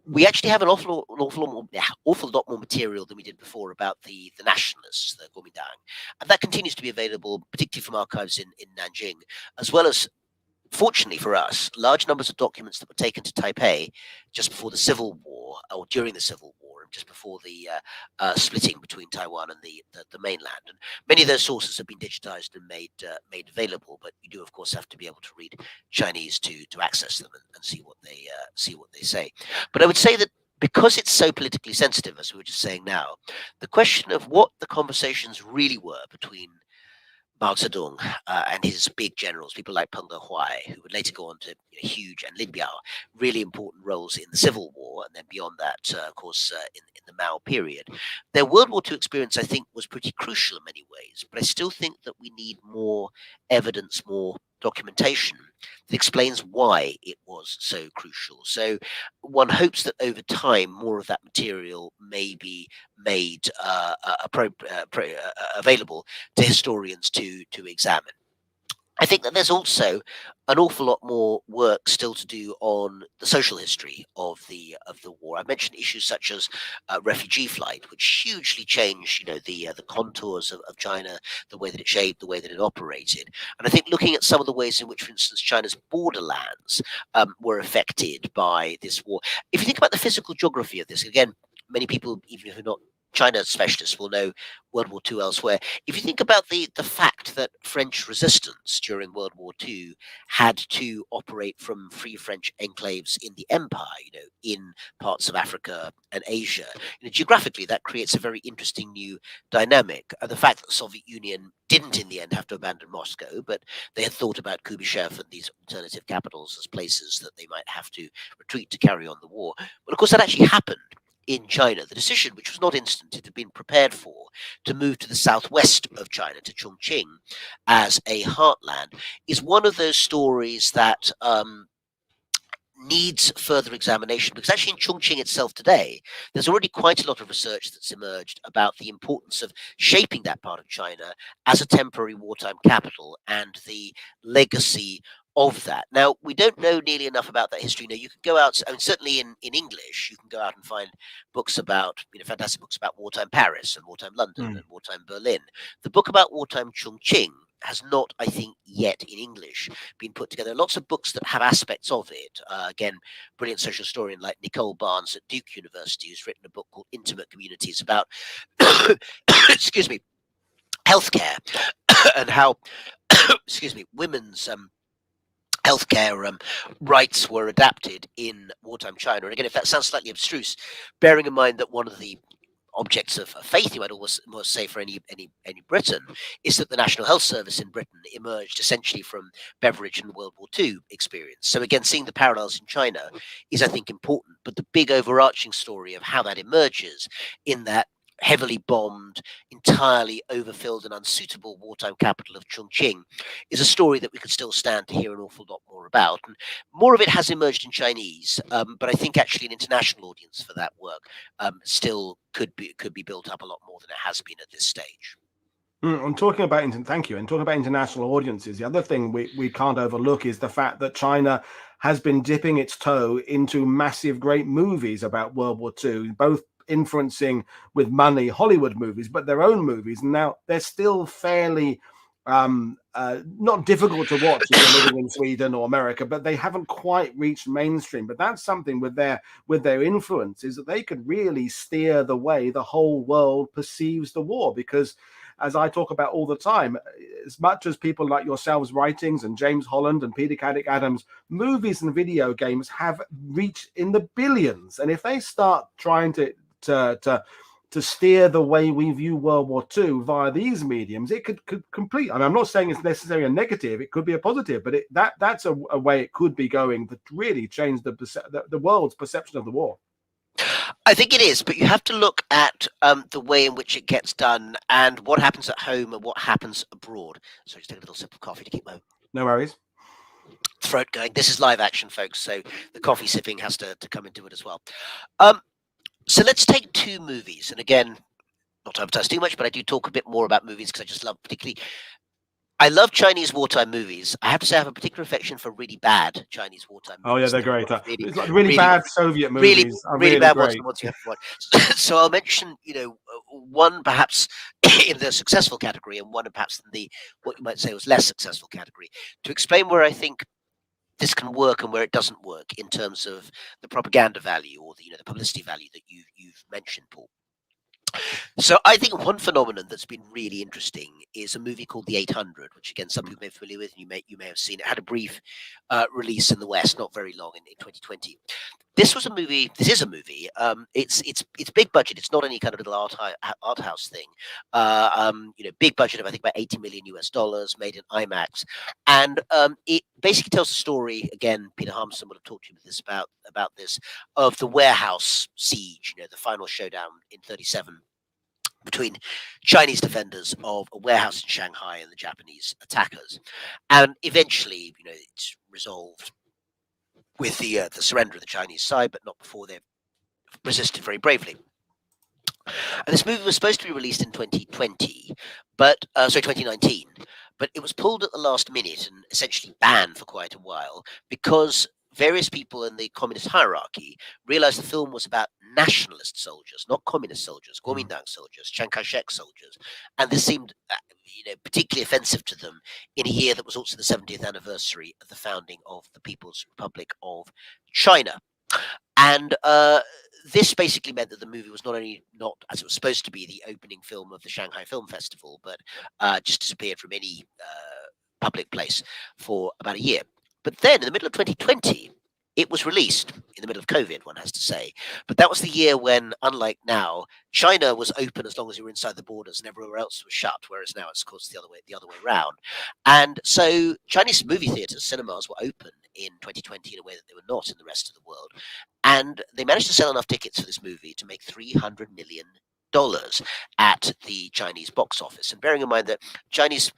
we actually have awful lot more material than we did before about the nationalists, the Kuomintang, and that continues to be available, particularly from archives in Nanjing, as well as, fortunately for us, large numbers of documents that were taken to Taipei just before the Civil War, or during the Civil War, and just before the splitting between Taiwan and the mainland. And many of those sources have been digitized and made available, but you do, of course, have to be able to read Chinese to access them and see what they say. But I would say that because it's so politically sensitive, as we were just saying now, the question of what the conversations really were between Mao Zedong and his big generals, people like Peng Dehuai, who would later go on to huge, and Lin Biao, really important roles in the Civil War, and then beyond that, of course, in the Mao period. Their World War II experience, I think, was pretty crucial in many ways, but I still think that we need more evidence, more documentation that explains why it was so crucial. So one hopes that over time, more of that material may be made available to historians to examine. I think that there's also an awful lot more work still to do on the social history of the war. I mentioned issues such as refugee flight, which hugely changed, the contours of China, the way that it shaped, the way that it operated. And I think looking at some of the ways in which, for instance, China's borderlands were affected by this war. If you think about the physical geography of this, again, many people, even if they're not China specialists, will know World War II elsewhere. If you think about the fact that French resistance during World War II had to operate from free French enclaves in the empire, in parts of Africa and Asia, geographically that creates a very interesting new dynamic. The fact that the Soviet Union didn't in the end have to abandon Moscow, but they had thought about Kubyshev and these alternative capitals as places that they might have to retreat to carry on the war. Well, of course, that actually happened in China. The decision, which was not instant, it had been prepared for, to move to the southwest of China, to Chongqing, as a heartland, is one of those stories that needs further examination, because actually in Chongqing itself today, there's already quite a lot of research that's emerged about the importance of shaping that part of China as a temporary wartime capital and the legacy of that. Now, we don't know nearly enough about that history. You can go out, I mean, certainly in English, you can go out and find books about, fantastic books about wartime Paris and wartime London Mm. and wartime Berlin. The book about wartime Chongqing has not, I think, yet in English been put together. Lots of books that have aspects of it. Again, brilliant social historian like Nicole Barnes at Duke University, who's written a book called Intimate Communities about, excuse me, healthcare and how, excuse me, women's healthcare rights were adapted in wartime China. And again, if that sounds slightly abstruse, bearing in mind that one of the objects of faith, you might almost say, for any Briton, is that the National Health Service in Britain emerged essentially from Beveridge and World War II experience. So again, seeing the parallels in China is, I think, important. But the big overarching story of how that emerges in that heavily bombed, entirely overfilled and unsuitable wartime capital of Chongqing is a story that we could still stand to hear an awful lot more about. And more of it has emerged in Chinese, but I think actually an international audience for that work still could be built up a lot more than it has been at this stage. I'm talking about thank you. And talking about international audiences, the other thing we can't overlook is the fact that China has been dipping its toe into massive, great movies about World War II, both influencing with money Hollywood movies, but their own movies. Now they're still fairly not difficult to watch if you're living in Sweden or America, but they haven't quite reached mainstream. But that's something with their influence, is that they could really steer the way the whole world perceives the war. Because as I talk about all the time, as much as people like yourselves writings and James Holland and Peter Caddick Adams, movies and video games have reached in the billions. And if they start trying to steer the way we view World War II via these mediums, it could complete. I mean, I'm not saying it's necessarily a negative; it could be a positive, but that's a way it could be going that really change the world's perception of the war. I think it is, but you have to look at the way in which it gets done and what happens at home and what happens abroad. So just take a little sip of coffee to keep my no worries throat going. This is live action, folks, so the coffee sipping has to come into it as well. So let's take two movies, and again, not to advertise too much, but I do talk a bit more about movies because I just love I love Chinese wartime movies. I have to say I have a particular affection for really bad Chinese wartime movies. Oh yeah, they're great. It's like really bad Soviet movies are really bad great. ones you have to watch. So I'll mention, one perhaps in the successful category and one perhaps in the what you might say was less successful category, to explain where I think this can work and where it doesn't work in terms of the propaganda value or the publicity value that you've mentioned, Paul. So I think one phenomenon that's been really interesting is a movie called The 800, which again some people may be familiar with, and you may have seen. It had a brief release in the West, not very long, in 2020. This is a movie. It's big budget. It's not any kind of little art house thing. Big budget of I think about $80 million US, made in IMAX, and it basically tells the story. Again, Peter Harmson would have talked to you about this of the warehouse siege. The final showdown in 1937 between Chinese defenders of a warehouse in Shanghai and the Japanese attackers, and eventually, it's resolved with the surrender of the Chinese side, but not before they've resisted very bravely. And this movie was supposed to be released in 2019, but it was pulled at the last minute and essentially banned for quite a while because various people in the communist hierarchy realized the film was about nationalist soldiers, not communist soldiers, Kuomintang soldiers, Chiang Kai-shek soldiers, and this seemed particularly offensive to them in a year that was also the 70th anniversary of the founding of the People's Republic of China. And this basically meant that the movie was not only not, as it was supposed to be, the opening film of the Shanghai Film Festival, but just disappeared from any public place for about a year. But then in the middle of 2020, it was released in the middle of COVID, one has to say. But that was the year when, unlike now, China was open as long as you were inside the borders and everywhere else was shut, whereas now it's, of course, the other way around. And so Chinese movie theaters, cinemas were open in 2020 in a way that they were not in the rest of the world. And they managed to sell enough tickets for this movie to make $300 million at the Chinese box office. And bearing in mind that Chinese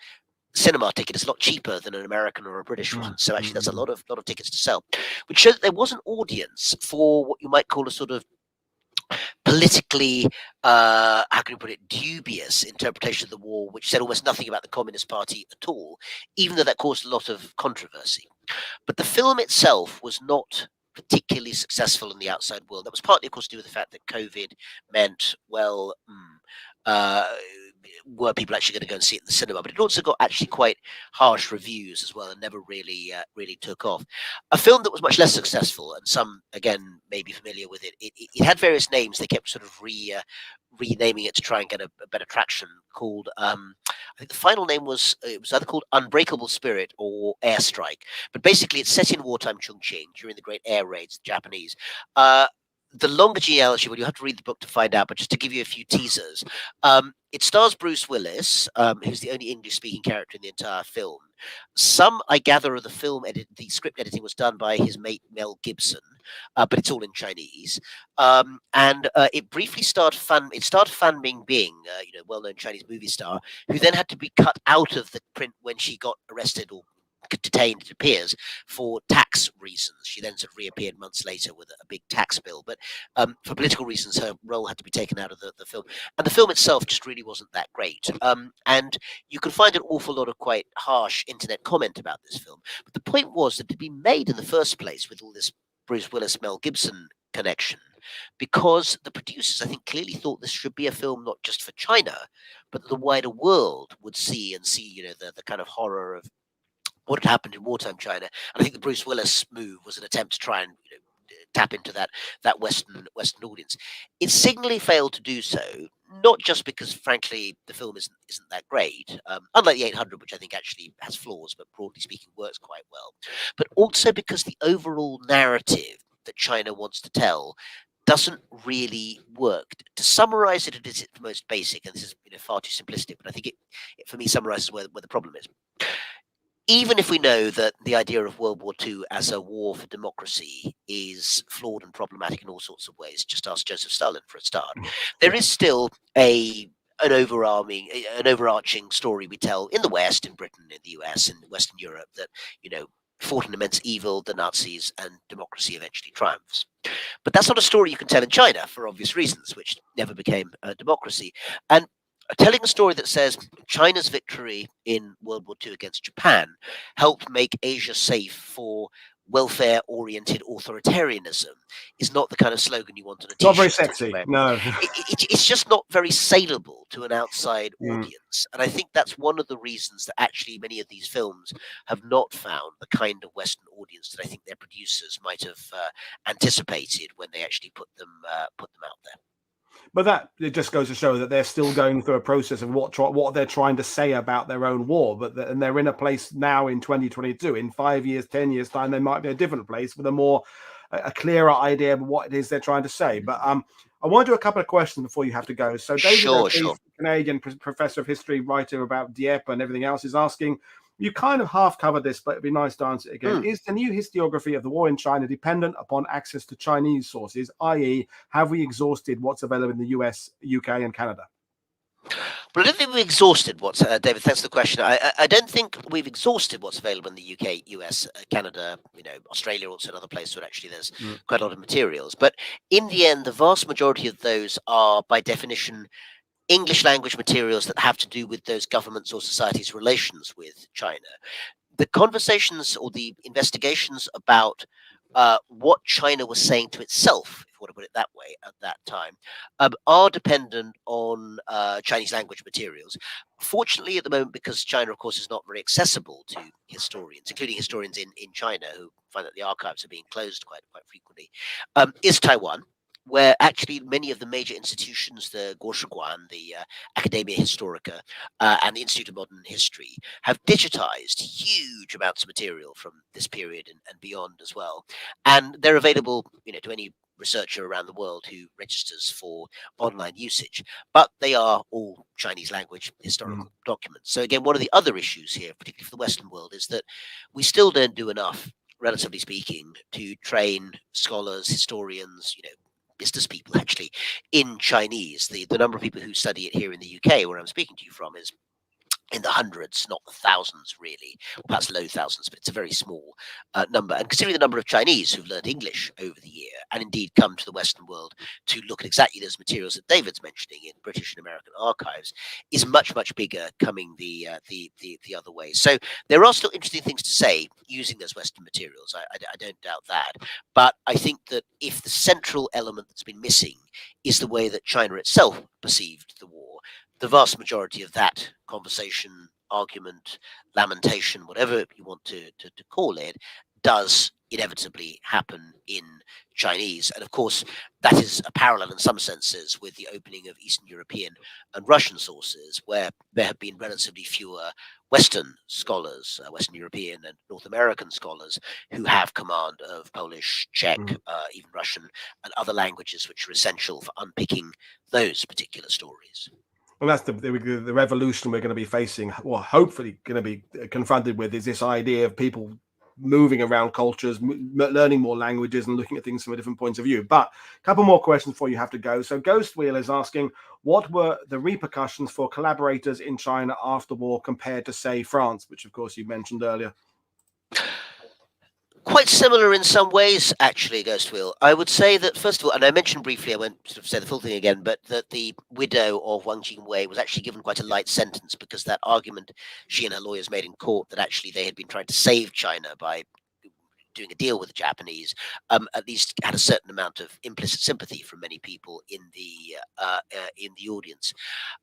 cinema ticket is a lot cheaper than an American or a British one, so actually there's a lot of tickets to sell, which showed that there was an audience for what you might call a sort of politically, how can you put it, dubious interpretation of the war, which said almost nothing about the Communist Party at all, even though that caused a lot of controversy. But the film itself was not particularly successful in the outside world. That was partly, of course, to do with the fact that COVID meant, were people actually going to go and see it in the cinema? But it also got actually quite harsh reviews as well, and never really took off. A film that was much less successful, and some again may be familiar with it. It had various names. They kept sort of renaming it to try and get a better traction. Called I think the final name was either called Unbreakable Spirit or Airstrike. But basically, it's set in wartime Chongqing during the great air raids of the Japanese. the longer genealogy, well, you have to read the book to find out, but just to give you a few teasers, it stars Bruce Willis, who's the only English-speaking character in the entire film. Some, I gather, of the script editing was done by his mate Mel Gibson, but it's all in Chinese. And it briefly starred Fan. It starred Fan Bingbing, well-known Chinese movie star, who then had to be cut out of the print when she got arrested or detained, it appears, for tax reasons. She then sort of reappeared months later with a big tax bill, but for political reasons, her role had to be taken out of the film. And the film itself just really wasn't that great. And you can find an awful lot of quite harsh internet comment about this film. But the point was that it had been made in the first place with all this Bruce Willis, Mel Gibson connection, because the producers, I think, clearly thought this should be a film not just for China, but that the wider world would see, the kind of horror of what had happened in wartime China. And I think the Bruce Willis move was an attempt to try and tap into that Western audience. It signally failed to do so, not just because, frankly, the film isn't that great, unlike the 800, which I think actually has flaws, but broadly speaking works quite well, but also because the overall narrative that China wants to tell doesn't really work. To summarize it at its most basic, and this is far too simplistic, but I think it for me summarizes where the problem is. Even if we know that the idea of World War II as a war for democracy is flawed and problematic in all sorts of ways, just ask Joseph Stalin for a start, there is still an overarching story we tell in the West, in Britain, in the US, in Western Europe, that, fought an immense evil, the Nazis, and democracy eventually triumphs. But that's not a story you can tell in China for obvious reasons, which never became a democracy. And telling a story that says China's victory in World War II against Japan helped make Asia safe for welfare-oriented authoritarianism is not the kind of slogan you want on a t-shirt. Not very sexy, no. It's just not very saleable to an outside audience. And I think that's one of the reasons that actually many of these films have not found the kind of Western audience that I think their producers might have anticipated when they actually put them out there. But that, it just goes to show that they're still going through a process of what they're trying to say about their own war. And they're in a place now in 2022. In 5 years, 10 years time, they might be a different place with a clearer idea of what it is they're trying to say. But I want to do a couple of questions before you have to go. So David O'Keefe, Canadian professor of history, writer about Dieppe and everything else, is asking, you kind of half covered this, but it'd be nice to answer it again. Is the new historiography of the war in China dependent upon access to Chinese sources, i.e., have we exhausted what's available in the US, UK, and Canada? Well, I don't think we've exhausted what's David. Thanks for the question. I don't think we've exhausted what's available in the UK, US, Canada, Australia, also another place where actually there's quite a lot of materials. But in the end, the vast majority of those are, by definition, English language materials that have to do with those governments or societies' relations with China. The conversations or the investigations about what China was saying to itself, if you want to put it that way, at that time, are dependent on Chinese language materials. Fortunately, at the moment, because China, of course, is not very accessible to historians, including historians in China who find that the archives are being closed quite frequently, is Taiwan, where actually many of the major institutions, the Guoshiguan, the Academia Historica, and the Institute of Modern History, have digitized huge amounts of material from this period and beyond as well. And they're available, to any researcher around the world who registers for online usage. But they are all Chinese language historical documents. So again, one of the other issues here, particularly for the Western world, is that we still don't do enough, relatively speaking, to train scholars, historians, business people actually in Chinese. The number of people who study it here in the UK, where I'm speaking to you from, is in the hundreds, not the thousands, really, or perhaps low thousands, but it's a very small number. And considering the number of Chinese who've learned English over the year and indeed come to the Western world to look at exactly those materials that David's mentioning in British and American archives, is much, much bigger coming the other way. So there are still interesting things to say using those Western materials. I don't doubt that. But I think that if the central element that's been missing is the way that China itself perceived the war, the vast majority of that conversation, argument, lamentation, whatever you want to call it, does inevitably happen in Chinese. And of course, that is a parallel in some senses with the opening of Eastern European and Russian sources, where there have been relatively fewer Western scholars, Western European and North American scholars, who have command of Polish, Czech, even Russian, and other languages which are essential for unpicking those particular stories. And that's the revolution we're going to be facing, or hopefully going to be confronted with, is this idea of people moving around cultures, learning more languages and looking at things from a different point of view. But a couple more questions before you have to go. So Ghost Wheel is asking, what were the repercussions for collaborators in China after war compared to, say, France, which of course you mentioned earlier? Quite similar in some ways, actually, Ghost Wheel. I would say that, first of all, and I mentioned briefly, I won't sort of say the full thing again, but that the widow of Wang Jingwei was actually given quite a light sentence, because that argument she and her lawyers made in court, that actually they had been trying to save China by doing a deal with the Japanese, at least had a certain amount of implicit sympathy from many people in the audience.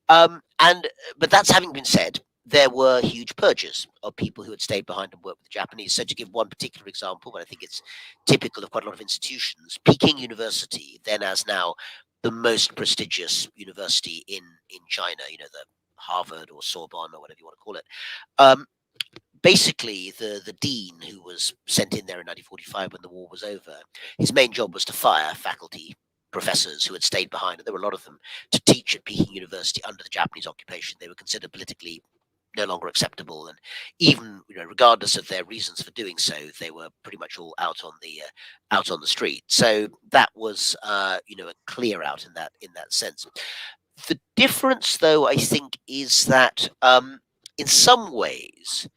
But that's having been said, there were huge purges of people who had stayed behind and worked with the Japanese. So to give one particular example, but I think it's typical of quite a lot of institutions, Peking University, then as now the most prestigious university in China, the Harvard or Sorbonne or whatever you want to call it. Basically, the dean, who was sent in there in 1945 when the war was over, his main job was to fire faculty, professors who had stayed behind, and there were a lot of them, to teach at Peking University under the Japanese occupation. They were considered politically no longer acceptable, and even regardless of their reasons for doing so, they were pretty much all out on the street. So that was a clear out in that sense. The difference, though, I think, is that in some ways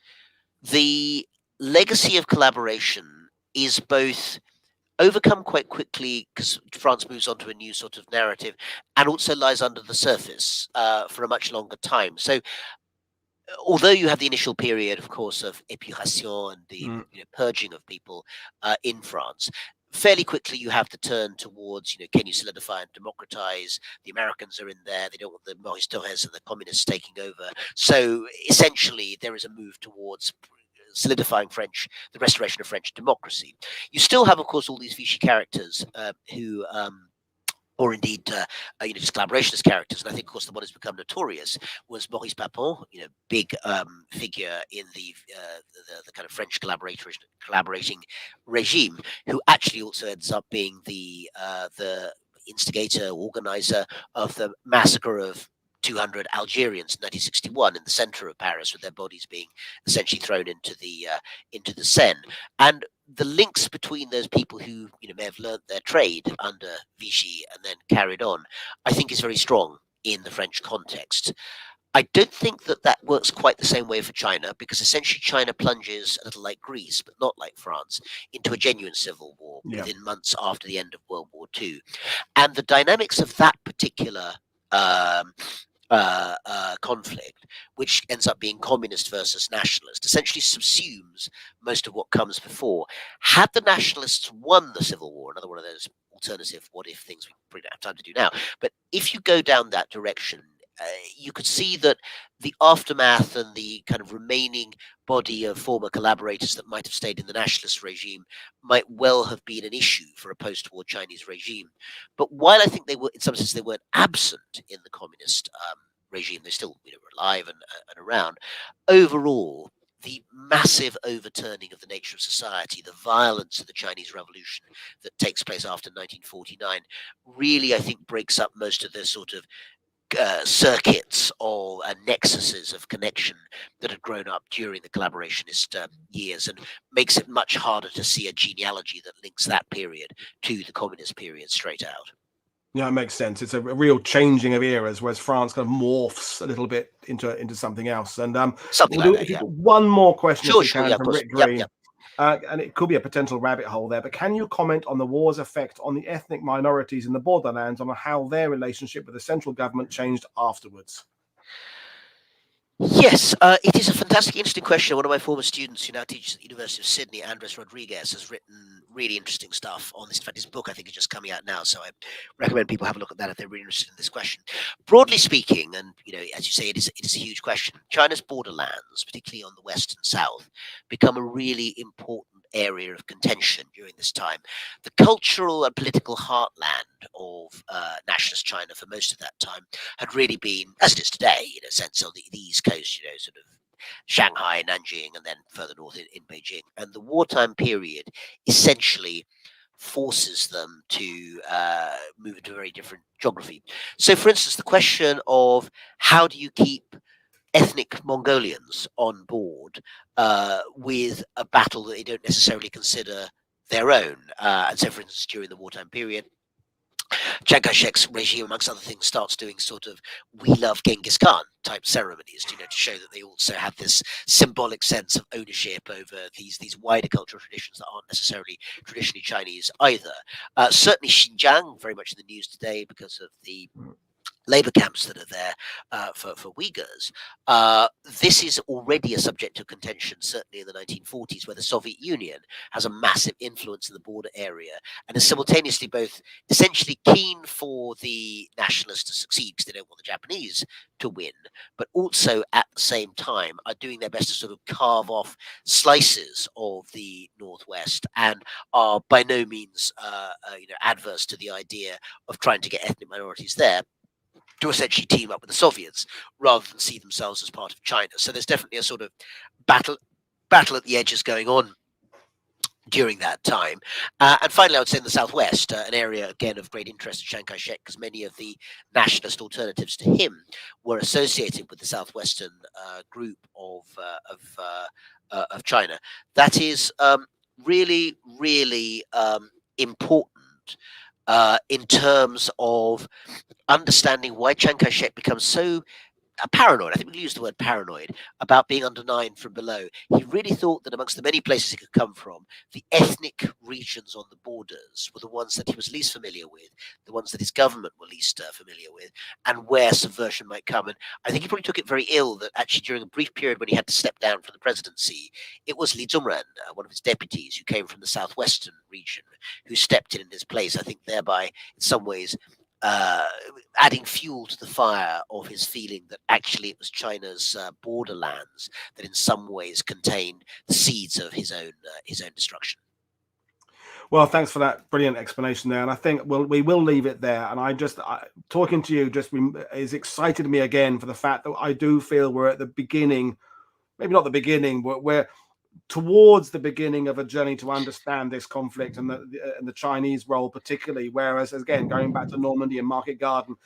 the legacy of collaboration is both overcome quite quickly because France moves on to a new sort of narrative, and also lies under the surface for a much longer time. So although you have the initial period, of course, of épuration and the purging of people in France, fairly quickly you have to turn towards, can you solidify and democratize? The Americans are in there. They don't want the Maurice Thorez and the communists taking over. So essentially there is a move towards solidifying the restoration of French democracy. You still have, of course, all these Vichy characters who or indeed, just collaborationist characters. And I think, of course, the one who's become notorious was Maurice Papon, big figure in the kind of French collaborating regime, who actually also ends up being the instigator, organizer of the massacre of 200 Algerians in 1961 in the center of Paris, with their bodies being essentially thrown into the Seine. And the links between those people who may have learnt their trade under Vichy and then carried on, I think, is very strong in the French context. I don't think that works quite the same way for China, because essentially China plunges, a little like Greece, but not like France, into a genuine civil war within months after the end of World War II. And the dynamics of that particular conflict, which ends up being communist versus nationalist, essentially subsumes most of what comes before. Had the nationalists won the Civil War, another one of those alternative what if things we probably don't have time to do now, but if you go down that direction, you could see that the aftermath and the kind of remaining body of former collaborators that might have stayed in the nationalist regime might well have been an issue for a post-war Chinese regime. But while I think they were, in some sense, they weren't absent in the communist regime, they still were alive and around. Overall, the massive overturning of the nature of society, the violence of the Chinese Revolution that takes place after 1949, really, I think, breaks up most of the sort of circuits or nexuses of connection that had grown up during the collaborationist years, and makes it much harder to see a genealogy that links that period to the communist period straight out. Yeah, it makes sense. It's a real changing of eras, whereas France kind of morphs a little bit into something else. And something we'll like that, one more question if we can yeah, from Rick Green. And it could be a potential rabbit hole there, but can you comment on the war's effect on the ethnic minorities in the borderlands, on how their relationship with the central government changed afterwards? Yes, it is a fantastic, interesting question. One of my former students who now teaches at the University of Sydney, Andres Rodriguez, has written really interesting stuff on this. In fact, his book, I think, is just coming out now, so I recommend people have a look at that if they're really interested in this question. Broadly speaking, and as you say, it is a huge question. China's borderlands, particularly on the west and south, become a really important area of contention during this time. The cultural and political heartland of nationalist China for most of that time had really been, as it is today, in a sense, on the East Coast, sort of Shanghai, Nanjing, and then further north in Beijing. And the wartime period essentially forces them to move into a very different geography. So, for instance, the question of how do you keep ethnic Mongolians on board with a battle that they don't necessarily consider their own. And so, for instance, during the wartime period, Chiang Kai-shek's regime, amongst other things, starts doing sort of "we love Genghis Khan" type ceremonies, to show that they also have this symbolic sense of ownership over these wider cultural traditions that aren't necessarily traditionally Chinese either. Certainly, Xinjiang, very much in the news today because of the labor camps that are there for Uyghurs. This is already a subject of contention, certainly in the 1940s, where the Soviet Union has a massive influence in the border area and is simultaneously both essentially keen for the nationalists to succeed because they don't want the Japanese to win, but also at the same time are doing their best to sort of carve off slices of the Northwest and are by no means adverse to the idea of trying to get ethnic minorities there to essentially team up with the Soviets rather than see themselves as part of China. So there's definitely a sort of battle at the edges going on during that time. And finally, I would say in the Southwest, an area, again, of great interest to Chiang Kai-shek, because many of the nationalist alternatives to him were associated with the Southwestern group of China. That is really, really important in terms of understanding why Chiang Kai-shek becomes so paranoid. I think we can use the word paranoid about being undermined from below. He really thought that amongst the many places he could come from, the ethnic regions on the borders were the ones that he was least familiar with, the ones that his government were least familiar with, and where subversion might come. And I think he probably took it very ill that actually during a brief period when he had to step down from the presidency, it was Li Zongren, one of his deputies, who came from the southwestern region, who stepped in his place. I think thereby, in some ways, adding fuel to the fire of his feeling that actually it was China's borderlands that in some ways contained the seeds of his own destruction. Well, thanks for that brilliant explanation there. And I think we will leave it there. And talking to you is excited me again for the fact that I do feel we're at the beginning, maybe not the beginning, but we're towards the beginning of a journey to understand this conflict and the Chinese role particularly. Whereas, again, going back to Normandy and Market Garden,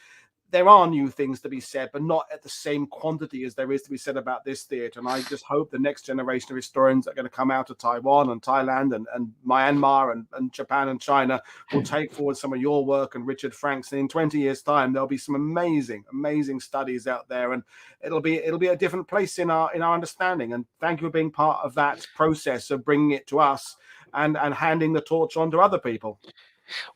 there are new things to be said, but not at the same quantity as there is to be said about this theatre. And I just hope the next generation of historians that are going to come out of Taiwan and Thailand and Myanmar and Japan and China will take forward some of your work and Richard Frank's. And in 20 years' time, there'll be some amazing, amazing studies out there, and it'll be a different place in our understanding. And thank you for being part of that process of bringing it to us and handing the torch on to other people.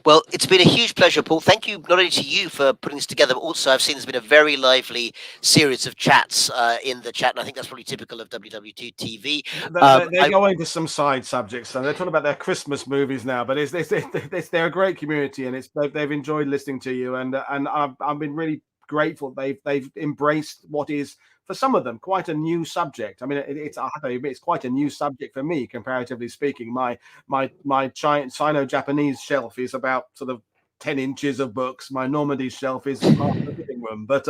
Well, it's been a huge pleasure, Paul. Thank you not only to you for putting this together, but also I've seen there's been a very lively series of chats in the chat, and I think that's probably typical of WW2 TV. They're going to some side subjects, so they're talking about their Christmas movies now. But they're a great community, and they've enjoyed listening to you, and I've been really grateful they've embraced what is, for some of them, quite a new subject. I mean, it's quite a new subject for me, comparatively speaking. My Sino-Japanese shelf is about sort of 10 inches of books. My Normandy shelf is half the living room, but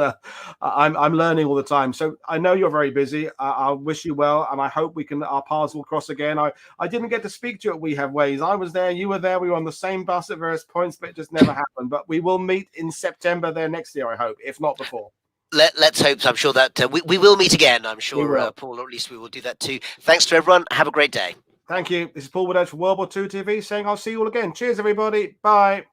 I'm learning all the time. So I know you're very busy. I wish you well, and I hope our paths will cross again. I didn't get to speak to you at We Have Ways. I was there, you were there, we were on the same bus at various points, but it just never happened. But we will meet in September there next year, I hope, if not before. Let's hope so. I'm sure that we will meet again. I'm sure, Paul, or at least we will do that too. Thanks to everyone. Have a great day. Thank you. This is Paul Woodhouse for World War II TV saying I'll see you all again. Cheers, everybody. Bye.